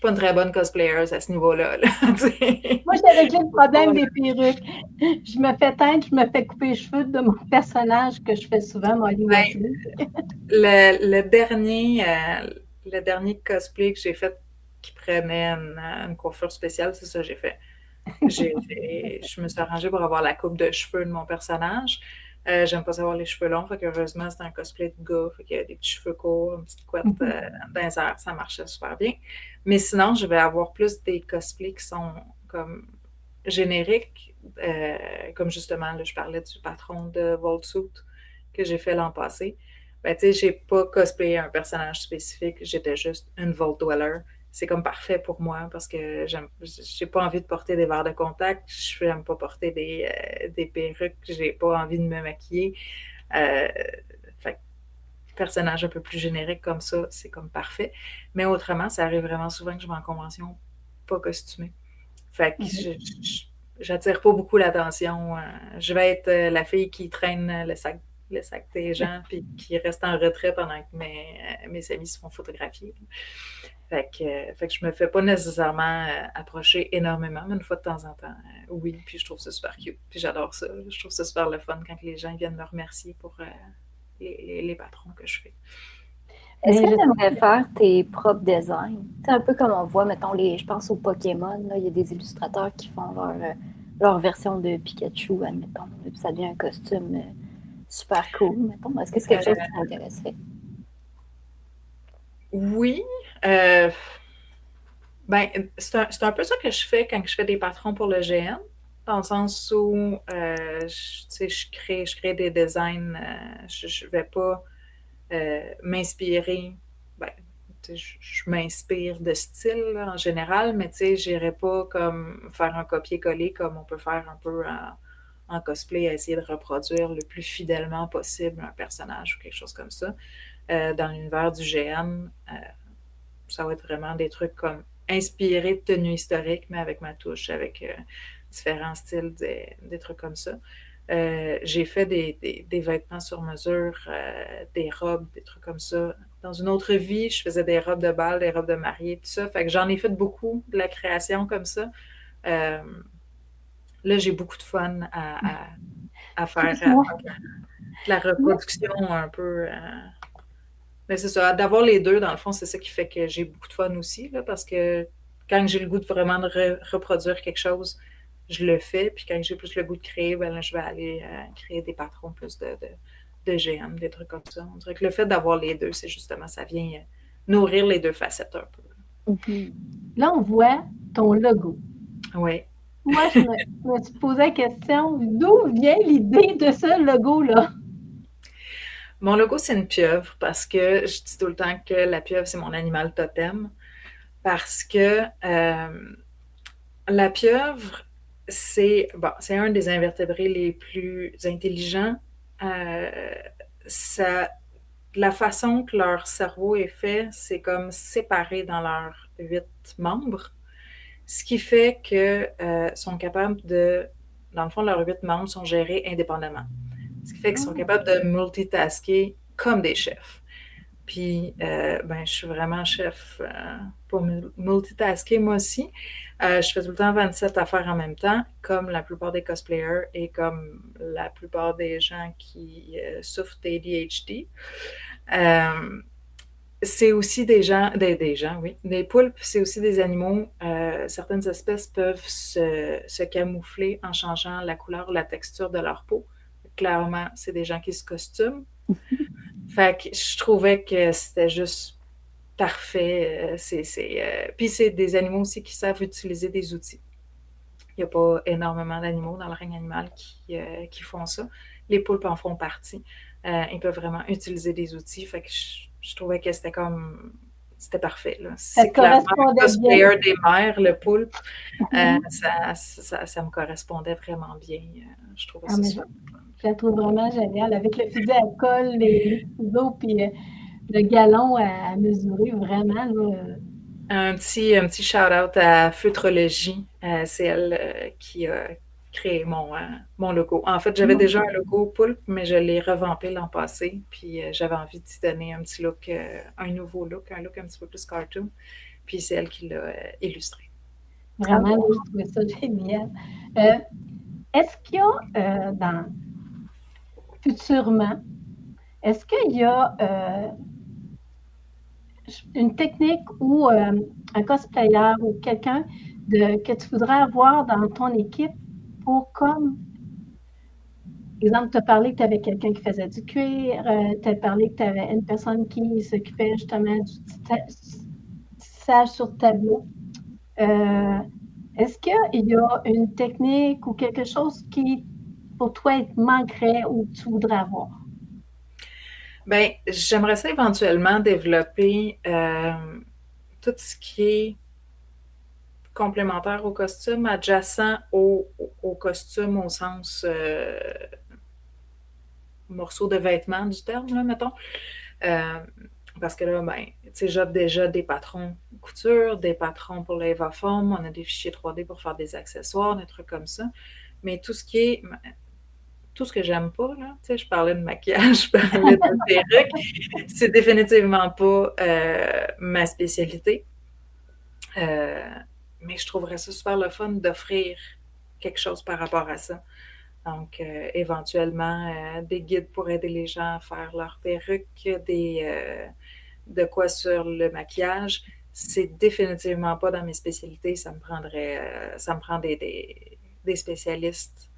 pas une très bonne cosplayer à ce niveau-là. Là, moi, j'ai réglé le problème des perruques. Je me fais teindre, je me fais couper les cheveux de mon personnage que je fais souvent, Molly Wesley. Le dernier cosplay que j'ai fait qui prenait une coiffure spéciale, c'est ça que j'ai fait. Je me suis arrangée pour avoir la coupe de cheveux de mon personnage. J'aime pas savoir les cheveux longs, fait qu'heureusement, c'était un cosplay de gars, fait qu'il y a des petits cheveux courts, une petite couette dans les airs, ça marchait super bien. Mais sinon, je vais avoir plus des cosplays qui sont comme génériques, comme justement, là, je parlais du patron de Vault Suit que j'ai fait l'an passé. Ben, tu sais, j'ai pas cosplayé un personnage spécifique, j'étais juste une Vault Dweller. C'est comme parfait pour moi parce que j'ai pas envie de porter des verres de contact, je n'aime pas porter des perruques, j'ai pas envie de me maquiller. Fait personnage un peu plus générique comme ça, c'est comme parfait. Mais autrement, ça arrive vraiment souvent que je vais en convention pas costumée. Fait que j'attire pas beaucoup l'attention. Je vais être la fille qui traîne le sac des gens puis qui reste en retrait pendant que mes amis se font photographier. Fait que je me fais pas nécessairement approcher énormément, mais une fois de temps en temps, oui, puis je trouve ça super cute. Puis j'adore ça. Je trouve ça super le fun quand les gens viennent me remercier pour les patrons que je fais. Est-ce que tu aimerais faire tes propres designs? C'est un peu comme on voit, mettons, je pense aux Pokémon, là, il y a des illustrateurs qui font leur version de Pikachu, admettons, puis ça devient un costume super cool, mettons. Est-ce que c'est quelque chose qui t'intéresserait? Oui. Ben, c'est un peu ça que je fais quand je fais des patrons pour le GN, dans le sens où je crée des designs, je vais pas m'inspirer. Ben, je m'inspire de style là, en général, mais je n'irais pas comme faire un copier-coller comme on peut faire un peu en cosplay, à essayer de reproduire le plus fidèlement possible un personnage ou quelque chose comme ça. Dans l'univers du GN, ça va être vraiment des trucs comme inspirés de tenues historiques, mais avec ma touche, avec différents styles, des trucs comme ça. J'ai fait des vêtements sur mesure, des robes, des trucs comme ça. Dans une autre vie, je faisais des robes de bal, des robes de mariée, tout ça. Fait que j'en ai fait beaucoup de la création comme ça. Là, j'ai beaucoup de fun à faire de la reproduction un peu. Mais c'est ça, d'avoir les deux, dans le fond, c'est ça qui fait que j'ai beaucoup de fun aussi, là, parce que quand j'ai le goût de vraiment de reproduire quelque chose, je le fais. Puis quand j'ai plus le goût de créer, ben là, je vais aller créer des patrons plus de GM, des trucs comme ça. On dirait que le fait d'avoir les deux, c'est justement, ça vient nourrir les deux facettes un peu. Là, on voit ton logo. Oui. Moi, je me suis posé la question, d'où vient l'idée de ce logo-là? Mon logo, c'est une pieuvre parce que je dis tout le temps que la pieuvre, c'est mon animal totem. Parce que la pieuvre, c'est un des invertébrés les plus intelligents. La façon que leur cerveau est fait, c'est comme séparé dans leurs 8 membres. Ce qui fait que sont capables de, dans le fond, leurs 8 membres sont gérés indépendamment. Ce qui fait qu'ils sont capables de multitasker comme des chefs. Puis, je suis vraiment chef pour multitasker, moi aussi. Je fais tout le temps 27 affaires en même temps, comme la plupart des cosplayers et comme la plupart des gens qui souffrent d'ADHD. C'est aussi des gens, oui. Des poulpes, c'est aussi des animaux. Certaines espèces peuvent se camoufler en changeant la couleur ou la texture de leur peau. Clairement, c'est des gens qui se costument. Fait que je trouvais que c'était juste parfait. Puis c'est des animaux aussi qui savent utiliser des outils. Il n'y a pas énormément d'animaux dans le règne animal qui font ça. Les poulpes en font partie. Ils peuvent vraiment utiliser des outils. Fait que je trouvais que c'était parfait. Là. C'est clairement le cosplayer des mers, le poulpe. Ça me correspondait vraiment bien. Je trouvais ça super. Je la trouve vraiment géniale. Avec le fusil à colle, les ciseaux, puis le galon à mesurer, vraiment. Là. Un petit shout-out à Feutrologie. C'est elle qui a créé mon logo. En fait, j'avais déjà un logo poulpe, mais je l'ai revampé l'an passé. Puis j'avais envie d'y donner un petit look, un nouveau look, un look un petit peu plus cartoon. Puis c'est elle qui l'a illustré. Vraiment, je trouvais ça génial. Est-ce qu'il y a futurement, est-ce qu'il y a une technique ou un cosplayer ou quelqu'un que tu voudrais avoir dans ton équipe pour comme, exemple, tu as parlé que tu avais quelqu'un qui faisait du cuir, tu as parlé que tu avais une personne qui s'occupait justement du tissage sur tableau. Est-ce qu'il y a une technique ou quelque chose qui, pour toi, te manquerait ou que tu voudrais avoir? Bien, j'aimerais ça éventuellement développer tout ce qui est complémentaire au costume, adjacent au costume au sens morceau de vêtements du terme, là, mettons. Parce que là, j'offre déjà des patrons couture, des patrons pour l'Evaform, on a des fichiers 3D pour faire des accessoires, des trucs comme ça. Mais tout ce que j'aime pas, là, je parlais de maquillage, je parlais de perruque, c'est définitivement pas ma spécialité. Mais je trouverais ça super le fun d'offrir quelque chose par rapport à ça. Donc, éventuellement, des guides pour aider les gens à faire leur perruque, de quoi sur le maquillage. C'est définitivement pas dans mes spécialités. Ça me prend des spécialistes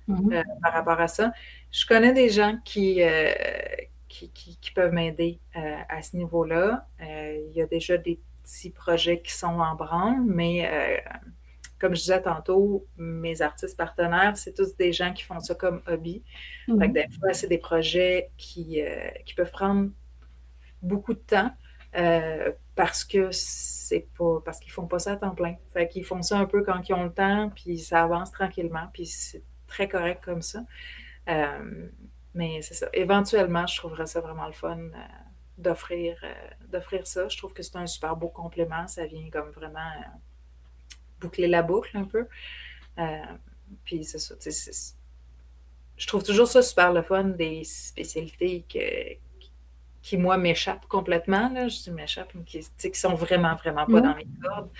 par rapport à ça. Je connais des gens qui peuvent m'aider à ce niveau-là. Il y a déjà des petits projets qui sont en branle, mais comme je disais tantôt, mes artistes partenaires, c'est tous des gens qui font ça comme hobby. Fait que des fois, c'est des projets qui peuvent prendre beaucoup de temps. parce que c'est pas parce qu'ils font pas ça à temps plein. Fait qu'ils font ça un peu quand ils ont le temps, puis ça avance tranquillement, puis c'est très correct comme ça. Mais c'est ça. Éventuellement, je trouverais ça vraiment le fun d'offrir ça. Je trouve que c'est un super beau complément. Ça vient comme vraiment boucler la boucle un peu. Puis c'est ça. Je trouve toujours ça super le fun, des spécialités qui moi, m'échappent complètement. Là. Je dis m'échappent, mais qui sont vraiment, vraiment pas dans mes cordes.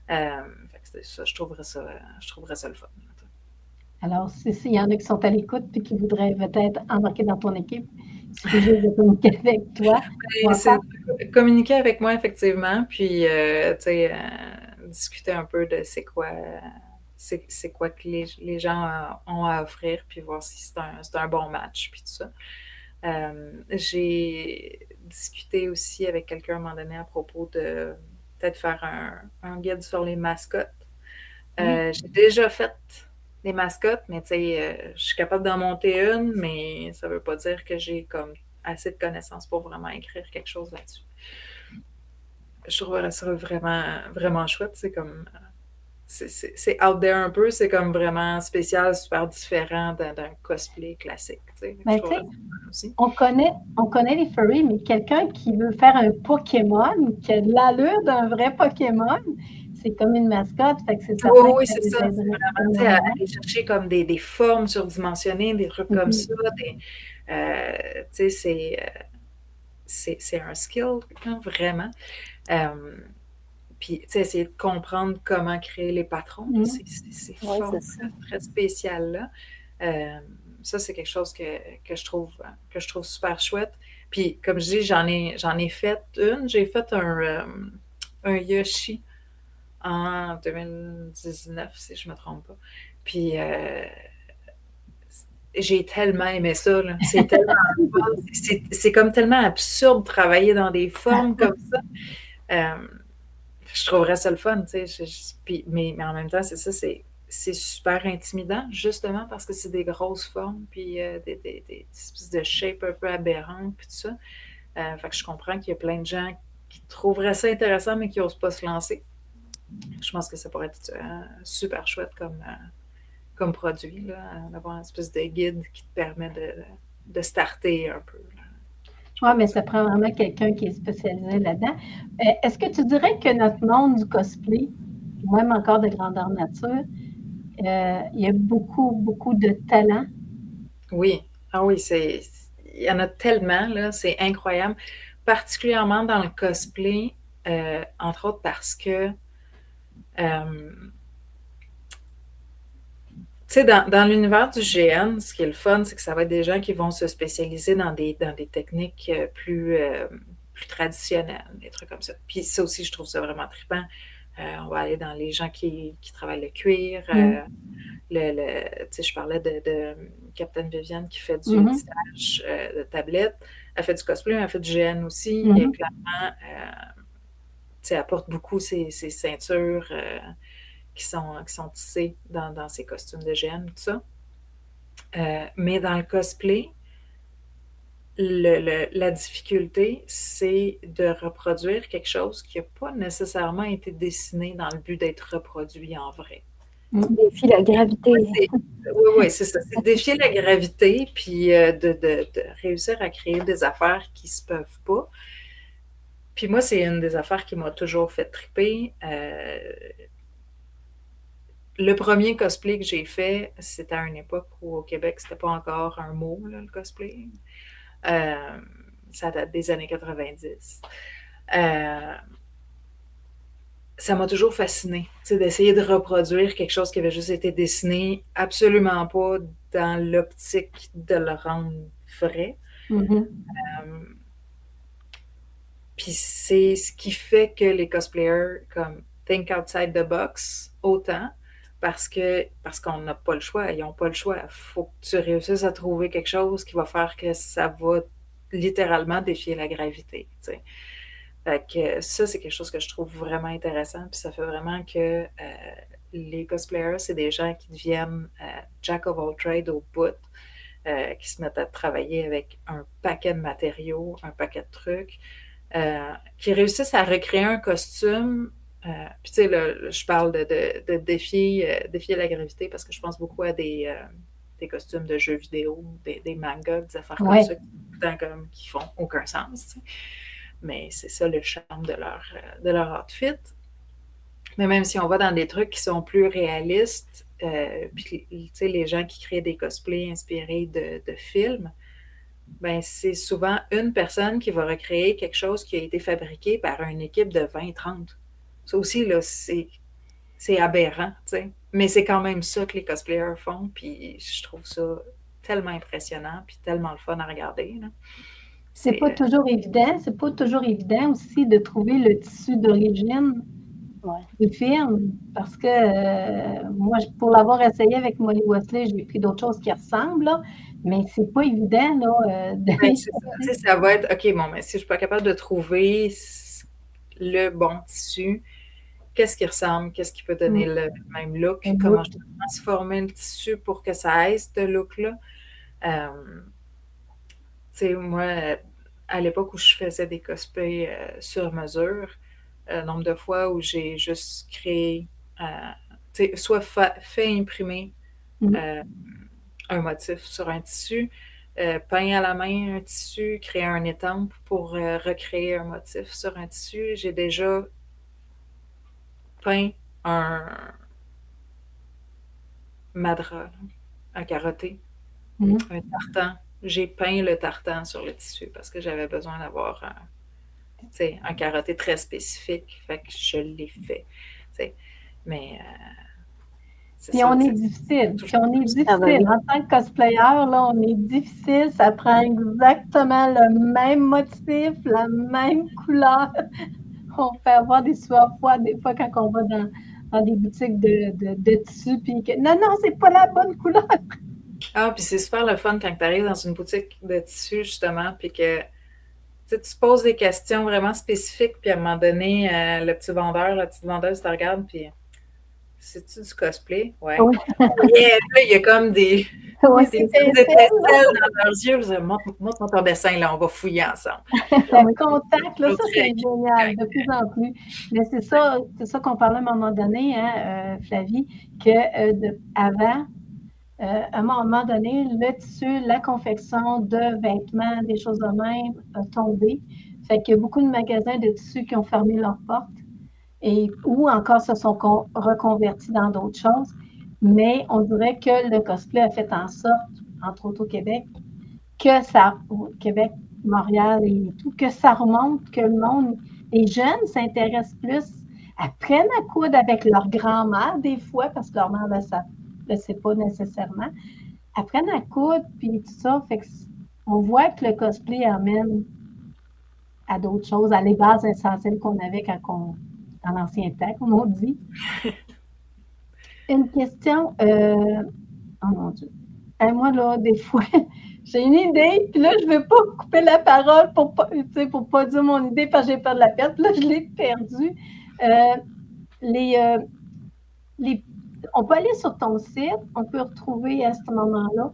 Fait que c'est ça, je trouverais ça le fun. Alors, s'il y en a qui sont à l'écoute et qui voudraient peut-être embarquer dans ton équipe, il suffit juste de communiquer avec toi. C'est communiquer avec moi, effectivement, puis discuter un peu de c'est quoi que les gens ont à offrir, puis voir si c'est un bon match, puis tout ça. J'ai discuté aussi avec quelqu'un à un moment donné à propos de peut-être faire un guide sur les mascottes. J'ai déjà fait des mascottes, mais tu sais, je suis capable d'en monter une, mais ça veut pas dire que j'ai comme assez de connaissances pour vraiment écrire quelque chose là-dessus. Je trouverais ça vraiment, vraiment chouette. C'est comme c'est out there un peu, c'est comme vraiment spécial, super différent d'un cosplay classique. Ben, on connaît les furries, mais quelqu'un qui veut faire un Pokémon, qui a l'allure d'un vrai Pokémon, c'est comme une mascotte, fait que c'est certain oui, que c'est ça. C'est vraiment aller chercher comme des formes surdimensionnées, des trucs comme ça. C'est un skill, hein, vraiment. Puis, tu sais, essayer de comprendre comment créer les patrons, ces formes très spéciales-là. Ça, c'est quelque chose que je trouve super chouette. Puis, comme je dis, j'en ai fait une. J'ai fait un Yoshi en 2019, si je ne me trompe pas. Puis, j'ai tellement aimé ça. Là. C'est tellement c'est comme tellement absurde de travailler dans des formes comme ça. Je trouverais ça le fun, tu sais. Mais en même temps, c'est ça, c'est super intimidant, justement, parce que c'est des grosses formes, puis des espèces de shapes un peu aberrantes, puis tout ça. Fait que je comprends qu'il y a plein de gens qui trouveraient ça intéressant, mais qui n'osent pas se lancer. Je pense que ça pourrait être super chouette comme produit, là, d'avoir une espèce de guide qui te permet de starter un peu. Oui, mais ça prend vraiment quelqu'un qui est spécialisé là-dedans. Est-ce que tu dirais que notre monde du cosplay, même encore de grandeur nature, il y a beaucoup, beaucoup de talent? Oui. Ah oui, il y en a tellement, là, c'est incroyable. Particulièrement dans le cosplay, entre autres parce que tu sais, dans l'univers du GN, ce qui est le fun, c'est que ça va être des gens qui vont se spécialiser dans des techniques plus traditionnelles, des trucs comme ça. Puis ça aussi, je trouve ça vraiment trippant. On va aller dans les gens qui travaillent le cuir. Tu sais, je parlais de Captain Viviane qui fait du tissage de tablette. Elle fait du cosplay, mais elle fait du GN aussi. Et clairement, tu sais, elle porte beaucoup ses ceintures qui sont tissés dans ces costumes de GN, tout ça. Mais dans le cosplay, la difficulté, c'est de reproduire quelque chose qui n'a pas nécessairement été dessiné dans le but d'être reproduit en vrai. Défier la gravité. Oui, c'est ça. C'est défier la gravité, puis de réussir à créer des affaires qui ne se peuvent pas. Puis moi, c'est une des affaires qui m'a toujours fait triper. Le premier cosplay que j'ai fait, c'était à une époque où au Québec, c'était pas encore un mot, là, le cosplay. Ça date des années 90. Ça m'a toujours fascinée, d'essayer de reproduire quelque chose qui avait juste été dessiné, absolument pas dans l'optique de le rendre vrai. Puis c'est ce qui fait que les cosplayers comme think outside the box autant, parce qu'on n'a pas le choix, ils n'ont pas le choix. Il faut que tu réussisses à trouver quelque chose qui va faire que ça va littéralement défier la gravité. T'sais. Fait que ça, c'est quelque chose que je trouve vraiment intéressant. Puis ça fait vraiment que les cosplayers, c'est des gens qui deviennent jack of all trades au bout, qui se mettent à travailler avec un paquet de matériaux, un paquet de trucs. qui réussissent à recréer un costume. Puis, tu sais, je parle de défier la gravité parce que je pense beaucoup à des costumes de jeux vidéo, des mangas, des affaires comme ça, qui font aucun sens. T'sais. Mais c'est ça le charme de leur outfit. Mais même si on va dans des trucs qui sont plus réalistes, puis les gens qui créent des cosplays inspirés de films, ben c'est souvent une personne qui va recréer quelque chose qui a été fabriqué par une équipe de 20-30. Ça aussi, là, c'est aberrant, tu sais. Mais c'est quand même ça que les cosplayers font, puis je trouve ça tellement impressionnant, puis tellement le fun à regarder. Là. C'est pas toujours évident. C'est pas toujours évident aussi de trouver le tissu d'origine du film. Parce que moi, pour l'avoir essayé avec Molly Wesley, j'ai pris d'autres choses qui ressemblent, là, mais c'est pas évident là, ben, ça va être OK, bon, mais si je suis pas capable de trouver le bon tissu, qu'est-ce qui ressemble, qu'est-ce qui peut donner le même look, comment je peux transformer le tissu pour que ça ait ce look-là. Tu sais, moi, à l'époque où je faisais des cosplays sur mesure, nombre de fois où j'ai juste créé, soit fait imprimer un motif sur un tissu, peint à la main un tissu, créer un étampe pour recréer un motif sur un tissu. J'ai déjà peint un madras, un carotté, un tartan. J'ai peint le tartan sur le tissu parce que j'avais besoin d'avoir un carotté très spécifique. Fait que je l'ai fait. T'sais. Mais puis on est difficile. Puis on est difficile. En tant que cosplayer, là, on est difficile. Ça prend exactement le même motif, la même couleur. On peut avoir des sueurs froides des fois quand on va dans des boutiques de tissus. Puis que, non, c'est pas la bonne couleur. Ah, puis c'est super le fun quand tu arrives dans une boutique de tissus, justement, puis que tu te poses des questions vraiment spécifiques, puis à un moment donné, le petit vendeur, la petite vendeuse te regarde, puis c'est-tu du cosplay? Ouais. Yeah, là, il y a comme des petites étincelles dans leurs yeux. Vous montre-moi ton dessin, là, on va fouiller ensemble. Le contact, là, ça, c'est génial, de plus en plus. Mais c'est ça qu'on parlait à un moment donné, hein, Flavie, qu'avant, à un moment donné, le tissu, la confection de vêtements, des choses de même, a tombé. Fait qu'il y a beaucoup de magasins de tissus qui ont fermé leurs portes ou encore se sont reconvertis dans d'autres choses. Mais on dirait que le cosplay a fait en sorte, entre autres au Québec, au Québec, Montréal et tout, que ça remonte, que le monde, les jeunes s'intéressent plus, apprennent à coudre avec leur grand-mère des fois, parce que leur mère ne le sait pas nécessairement, apprennent à coudre, puis tout ça, fait on voit que le cosplay amène à d'autres choses, à les bases essentielles qu'on avait dans l'ancien temps, comme on dit. Une question, oh mon Dieu, moi là, des fois, j'ai une idée, puis là, je ne veux pas couper la parole pour pas dire mon idée parce que j'ai peur de la perdre. Puis là, je l'ai perdue. On peut aller sur ton site, on peut retrouver à ce moment-là.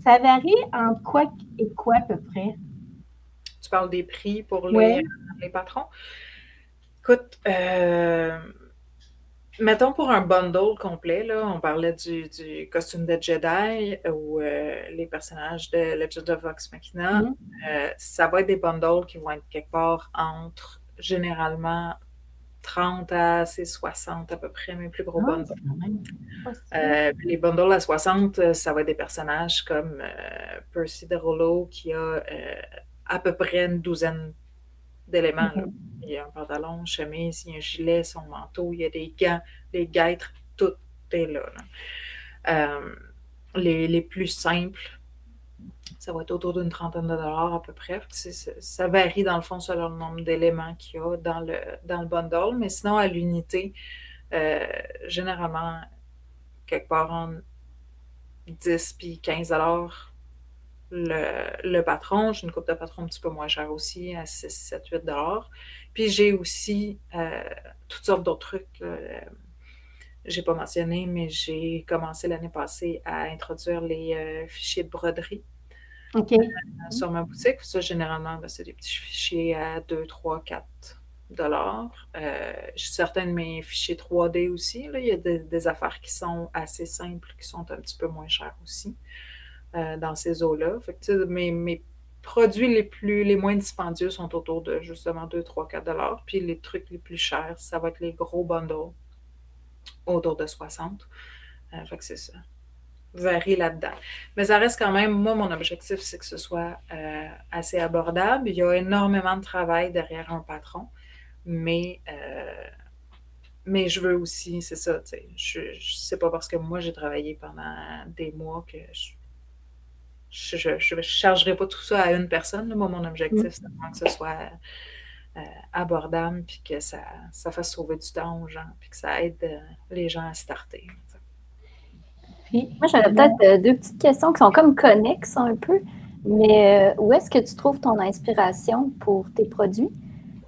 Ça varie entre quoi et quoi à peu près? Tu parles des prix pour les patrons? Écoute, mettons pour un bundle complet, là, on parlait du costume de Jedi ou les personnages de Legend of Vox Machina. Ça va être des bundles qui vont être quelque part entre généralement 30 à 60 à peu près, mes plus gros bundles. Les bundles à 60, ça va être des personnages comme Percy DeRollo qui a à peu près une douzaine d'éléments. Il y a un pantalon, une chemise, il y a un gilet, son manteau, il y a des gants, des guêtres, tout est là. Les plus simples, ça va être autour d'une trentaine de dollars à peu près. Ça varie dans le fond selon le nombre d'éléments qu'il y a dans le bundle, mais sinon à l'unité, généralement quelque part entre 10 puis 15 dollars le patron. J'ai une coupe de patron un petit peu moins cher aussi, à 6, 7, 8 dollars. Puis j'ai aussi toutes sortes d'autres trucs. J'ai pas mentionné, mais j'ai commencé l'année passée à introduire les fichiers de broderie. OK. sur ma boutique. Ça, généralement, c'est des petits fichiers à 2, 3, 4 dollars. J'ai certains de mes fichiers 3D aussi. Là. Il y a des affaires qui sont assez simples, qui sont un petit peu moins chères aussi dans ces eaux-là. Fait que, mes produits les moins dispendieux sont autour de justement 2, 3, 4 dollars. Puis les trucs les plus chers, ça va être les gros bundles autour de 60. Fait que c'est ça. Varie là-dedans. Mais ça reste quand même, moi, mon objectif, c'est que ce soit assez abordable. Il y a énormément de travail derrière un patron, mais je veux aussi, c'est ça, tu sais, c'est pas parce que moi, j'ai travaillé pendant des mois que je chargerai pas tout ça à une personne. Là. Moi, mon objectif, c'est vraiment que ce soit abordable, puis que ça fasse sauver du temps aux gens, puis que ça aide les gens à starter. Puis, Moi, j'aurais peut-être deux petites questions qui sont comme connexes un peu, mais où est-ce que tu trouves ton inspiration pour tes produits?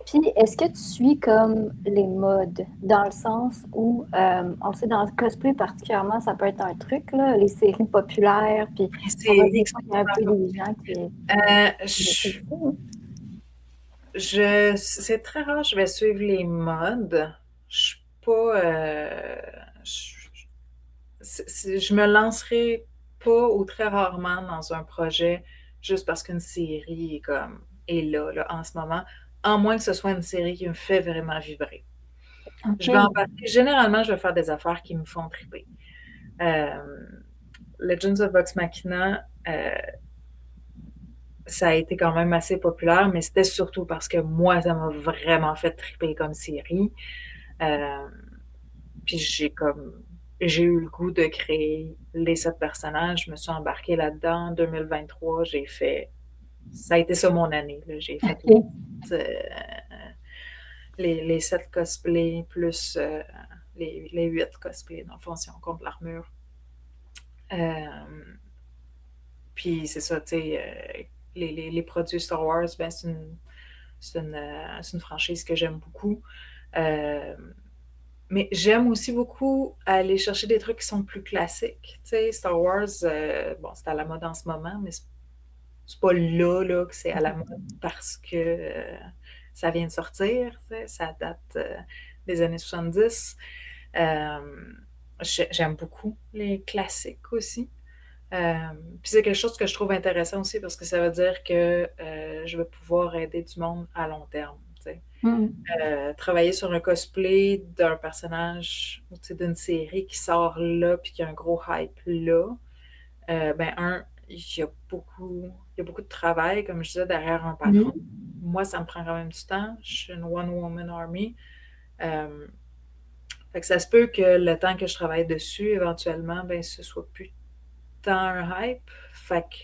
Puis, est-ce que tu suis comme les modes, dans le sens où, on le sait, dans le cosplay particulièrement, ça peut être un truc, là, les séries populaires, puis on va dire qu'il y a un peu des gens qui... C'est très rare, je vais suivre les modes. Je suis pas... je me lancerai pas ou très rarement dans un projet juste parce qu'une série est là en ce moment, à moins que ce soit une série qui me fait vraiment vibrer. Je vais embarquer. Généralement, je vais faire des affaires qui me font triper. Legends of Vox Machina, ça a été quand même assez populaire, mais c'était surtout parce que moi, ça m'a vraiment fait triper comme série. Puis j'ai eu le goût de créer les 7 personnages. Je me suis embarquée là-dedans en 2023. Ça a été ça mon année. Là. J'ai fait les 7 cosplays plus les 8 cosplays, dans le fond, si on compte l'armure. Puis c'est ça, tu sais, les produits Star Wars, ben, c'est une franchise que j'aime beaucoup. Mais j'aime aussi beaucoup aller chercher des trucs qui sont plus classiques. Tu sais, Star Wars, bon, c'est à la mode en ce moment, mais c'est pas là que c'est à la mode parce que ça vient de sortir. Tu sais, ça date des années 70. J'aime beaucoup les classiques aussi. Puis c'est quelque chose que je trouve intéressant aussi parce que ça veut dire que je vais pouvoir aider du monde à long terme. Tu sais. Travailler sur un cosplay d'un personnage ou d'une série qui sort là puis qui a un gros hype là, ben il y a beaucoup de travail, comme je disais, derrière un patron. Moi, ça me prend quand même du temps. Je suis une one-woman army. Fait que ça se peut que le temps que je travaille dessus, éventuellement, ben ce soit plus tant un hype. Fait que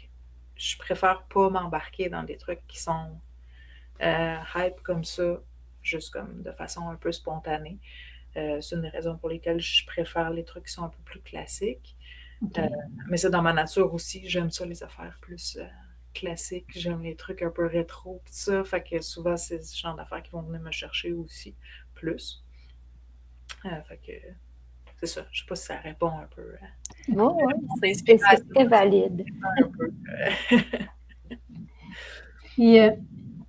je préfère pas m'embarquer dans des trucs qui sont hype comme ça, juste comme de façon un peu spontanée. C'est une des raisons pour lesquelles je préfère les trucs qui sont un peu plus classiques. Mais c'est dans ma nature aussi. J'aime ça, les affaires plus classiques. J'aime les trucs un peu rétro, tout ça. Fait que souvent, c'est ce genre d'affaires qui vont venir me chercher aussi, plus. Fait que c'est ça. Je sais pas si ça répond un peu. Oui, c'est très valide. Puis,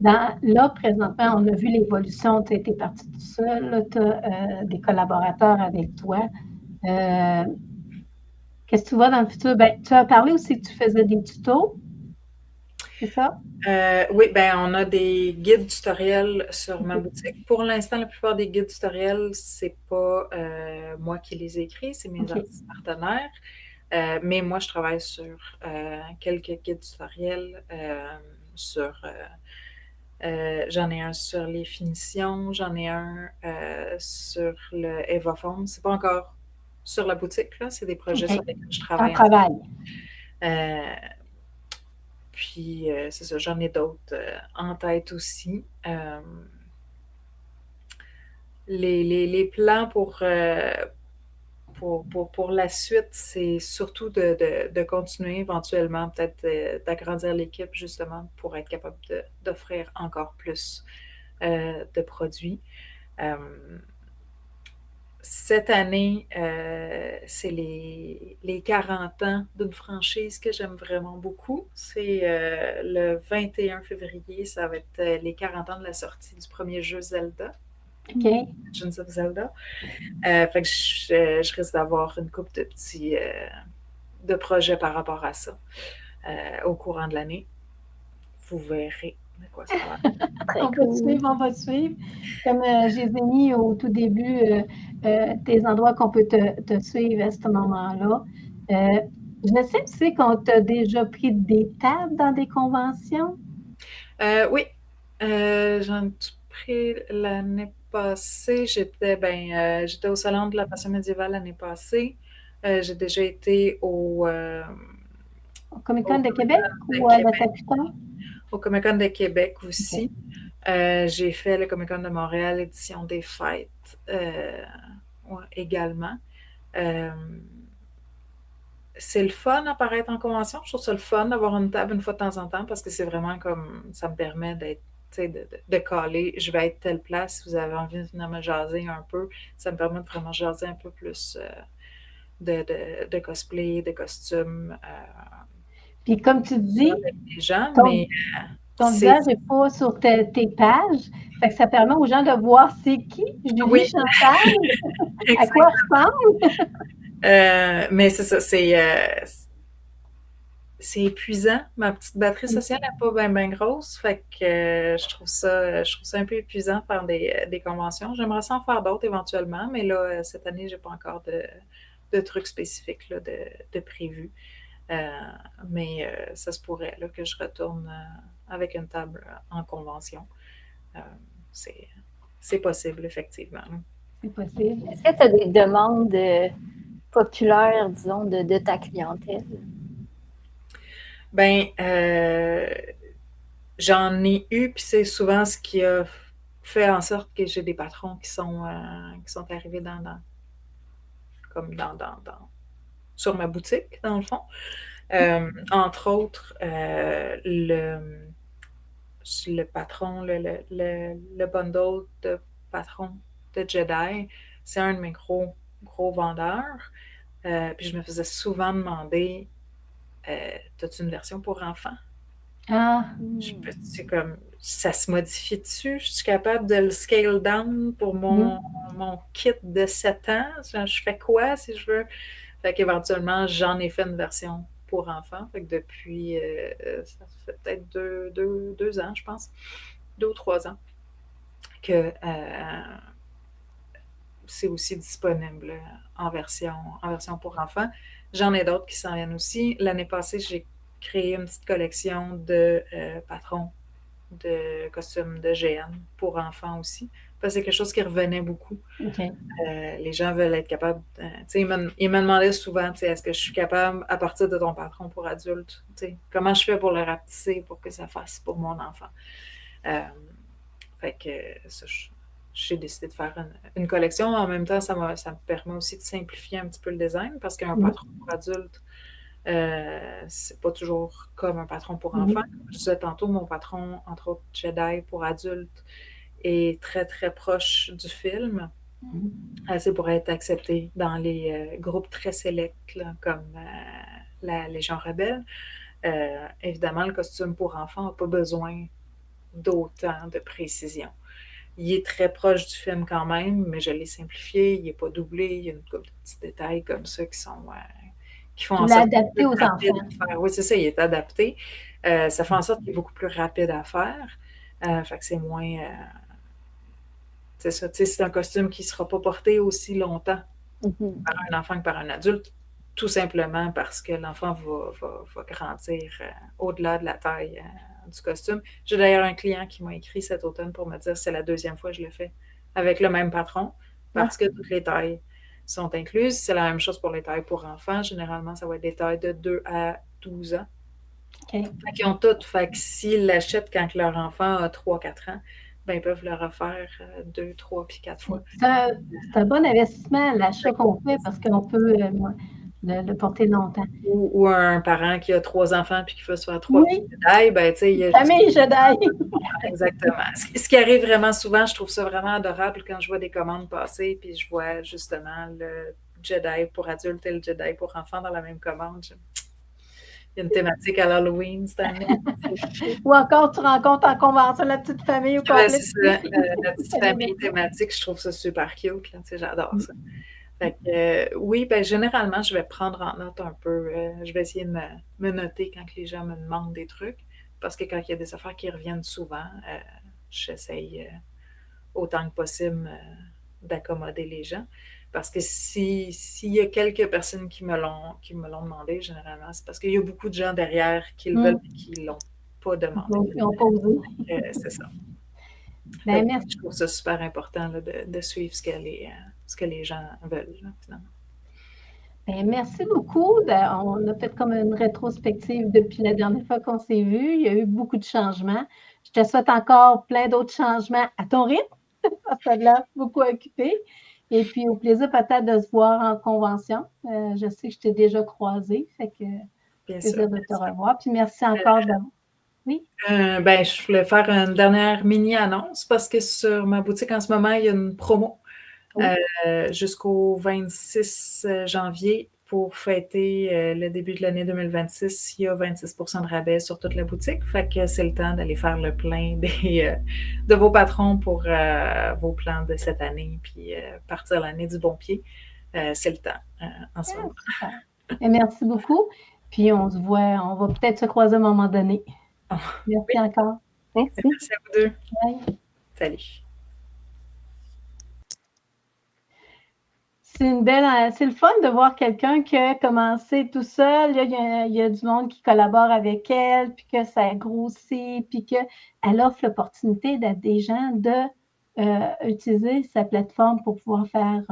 là, présentement, on a vu l'évolution. Tu es parti tout seul, tu as des collaborateurs avec toi. Qu'est-ce que tu vois dans le futur? Ben, tu as parlé aussi que tu faisais des tutos, c'est ça? Oui, ben on a des guides tutoriels sur ma boutique. Pour l'instant, la plupart des guides tutoriels, c'est pas moi qui les écris, c'est mes artistes partenaires. Mais moi, je travaille sur quelques guides tutoriels j'en ai un sur les finitions, j'en ai un sur le Evaform. C'est pas encore sur la boutique, là, c'est des projets sur lesquels je travaille. Puis, c'est ça, j'en ai d'autres en tête aussi. Les plans pour la suite, c'est surtout de continuer éventuellement, peut-être d'agrandir l'équipe justement pour être capable d'offrir encore plus de produits. cette année, c'est les 40 ans d'une franchise que j'aime vraiment beaucoup. C'est le 21 février, ça va être les 40 ans de la sortie du premier jeu Zelda, OK. Legends of Zelda. Fait que je risque d'avoir une couple de petits de projets par rapport à ça au courant de l'année. Vous verrez de quoi ça va. On va suivre, on va suivre. Comme je les ai mis au tout début, tes endroits qu'on peut te suivre à ce moment-là. Je sais, tu sais qu'on t'a déjà pris des tables dans des conventions? Oui, j'en ai pris l'année passée. J'étais au Salon de la Passion médiévale l'année passée. J'ai déjà été Au Comic-Con au de Québec de ou à la Québec, Capitale? au Comic-Con de Québec aussi. J'ai fait le Comic-Con de Montréal, édition des fêtes ouais, également. C'est le fun apparaître en convention. Je trouve ça le fun d'avoir une table une fois de temps en temps parce que c'est vraiment comme ça me permet d'être, tu sais, de caler. Je vais être telle place. Si vous avez envie de venir me jaser un peu, ça me permet de vraiment jaser un peu plus de cosplay, de costumes Puis comme tu dis, avec les gens, ton, mais ton c'est. visage n'est pas sur tes pages. Fait que ça permet aux gens de voir c'est qui Julie Oui, Chantal, à quoi elle ressemble. mais c'est ça, c'est épuisant. Ma petite batterie sociale n'est pas bien grosse. Fait que je trouve ça un peu épuisant faire des conventions. J'aimerais ça en faire d'autres éventuellement, mais là, cette année, j'ai pas encore de trucs spécifiques là, de prévus. Mais ça se pourrait là, que je retourne avec une table en convention. C'est possible, effectivement. C'est possible. Est-ce que tu as des demandes populaires, disons, de ta clientèle? Ben, j'en ai eu, puis c'est souvent ce qui a fait en sorte que j'ai des patrons qui sont arrivés sur ma boutique, dans le fond. Entre autres, le patron, le bundle de patrons de Jedi, c'est un de mes gros vendeurs. Puis je me faisais souvent demander, t'as-tu une version pour enfants? Ah, C'est comme, ça se modifie dessus? Je suis capable de le scale down pour mon kit de 7 ans? Je fais quoi si je veux? Fait qu'éventuellement, j'en ai fait une version pour enfants. Fait que depuis, ça fait peut-être 2 ans, je pense, 2 ou 3 ans, que c'est aussi disponible en version pour enfants. J'en ai d'autres qui s'en viennent aussi. L'année passée, j'ai créé une petite collection de patrons de costumes de GN pour enfants aussi. Parce que c'est quelque chose qui revenait beaucoup. OK. Les gens veulent être capables. Ils me demandaient souvent, est-ce que je suis capable, à partir de ton patron pour adultes, comment je fais pour le rapetisser pour que ça fasse pour mon enfant. Fait que ça, j'ai décidé de faire une collection. En même temps, ça me permet aussi de simplifier un petit peu le design parce qu'un patron pour adultes, c'est pas toujours comme un patron pour enfants. Comme je disais tantôt, mon patron, entre autres Jedi pour adultes, est très, très proche du film. C'est pour être accepté dans les groupes très sélects, là, comme la Légion rebelle. Évidemment, le costume pour enfants n'a pas besoin d'autant de précision. Il est très proche du film quand même, mais je l'ai simplifié. Il n'est pas doublé. Il y a une couple de petits détails comme ça qui font en sorte qu'il est adapté aux enfants. Oui, c'est ça, il est adapté. Ça fait en sorte qu'il est beaucoup plus rapide à faire. Fait que c'est moins... c'est ça, c'est un costume qui ne sera pas porté aussi longtemps par un enfant que par un adulte, tout simplement parce que l'enfant va grandir au-delà de la taille du costume. J'ai d'ailleurs un client qui m'a écrit cet automne pour me dire que c'est la 2e fois que je le fais avec le même patron parce que toutes les tailles sont incluses. C'est la même chose pour les tailles pour enfants. Généralement, ça va être des tailles de 2 à 12 ans. Okay. Fait qu'ils ont toutes. Fait que s'ils l'achètent quand leur enfant a 3-4 ans, ben, ils peuvent le refaire 2, 3 puis 4 fois. C'est un bon investissement, l'achat qu'on fait, parce qu'on peut le porter longtemps. Ou un parent qui a 3 enfants puis qui veut se faire 3 Oui. petits Jedi, ben, tu sais, il y a Famille Jedi. exactement. Ce qui arrive vraiment souvent, je trouve ça vraiment adorable quand je vois des commandes passer puis je vois justement le Jedi pour adultes et le Jedi pour enfants dans la même commande. Il y a une thématique à l'Halloween cette année. Ou encore, tu rencontres en convention la petite famille au complet. C'est ça, la petite famille thématique, je trouve ça super cute. Là, tu sais, j'adore ça. Fait que, oui, ben, généralement, je vais prendre en note un peu. Je vais essayer de me noter quand les gens me demandent des trucs. Parce que quand il y a des affaires qui reviennent souvent, j'essaye autant que possible d'accommoder les gens. Parce que s'il y a quelques personnes qui me l'ont demandé, généralement, c'est parce qu'il y a beaucoup de gens derrière qui le veulent et qui ne l'ont pas demandé. Ils ont posé. C'est ça. Ben, merci. Je trouve ça super important là, de suivre ce que les gens veulent, là, finalement. Ben, merci beaucoup. On a fait comme une rétrospective depuis la dernière fois qu'on s'est vu. Il y a eu beaucoup de changements. Je te souhaite encore plein d'autres changements à ton rythme, parce que ça l'a beaucoup occupé. Et puis, au plaisir peut-être de se voir en convention. Je sais que je t'ai déjà croisé, fait que plaisir de te revoir. Puis merci encore d'avoir. Oui. Ben, je voulais faire une dernière mini-annonce parce que sur ma boutique en ce moment, il y a une promo jusqu'au 26 janvier pour fêter le début de l'année 2026. Il y a 26% de rabais sur toute la boutique. Fait que c'est le temps d'aller faire le plein de vos patrons pour vos plans de cette année puis partir l'année du bon pied. C'est le temps en ce moment. Super. Et merci beaucoup. Puis on se voit, on va peut-être se croiser à un moment donné. Merci encore. Merci. Merci à vous deux. Bye. Salut. C'est le fun de voir quelqu'un qui a commencé tout seul. Il y a du monde qui collabore avec elle, puis que ça grossit, puis qu'elle offre l'opportunité à des gens de utiliser sa plateforme pour pouvoir faire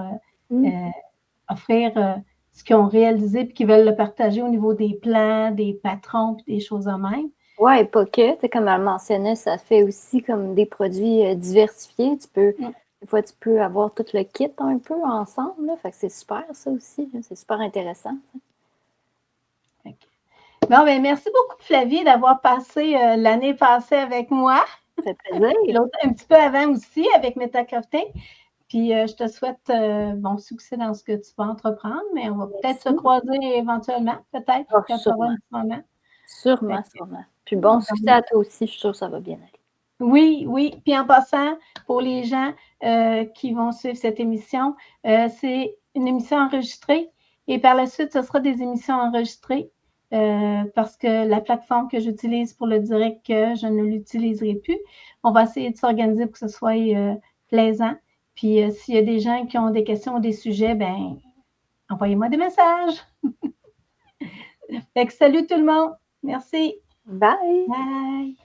offrir ce qu'ils ont réalisé, puis qu'ils veulent le partager au niveau des plans, des patrons, puis des choses en même. Oui, pas que. Comme elle mentionnait, ça fait aussi comme des produits diversifiés. Des fois, tu peux avoir tout le kit un peu ensemble. Là. Fait que c'est super, ça aussi. C'est super intéressant. Okay. Bon, ben, merci beaucoup, Flavie, d'avoir passé l'année passée avec moi. Ça fait plaisir. Un petit peu avant aussi, avec Metacrafting. Puis, je te souhaite bon succès dans ce que tu vas entreprendre, mais on va peut-être se croiser éventuellement, peut-être, quand tu auras un petit moment. Sûrement. Puis bon succès à toi aussi, je suis sûre que ça va bien aller. Oui. Puis en passant, pour les gens qui vont suivre cette émission, c'est une émission enregistrée et par la suite, ce sera des émissions enregistrées parce que la plateforme que j'utilise pour le direct, je ne l'utiliserai plus. On va essayer de s'organiser pour que ce soit plaisant. Puis s'il y a des gens qui ont des questions ou des sujets, ben envoyez-moi des messages. Fait que salut tout le monde. Merci. Bye. Bye.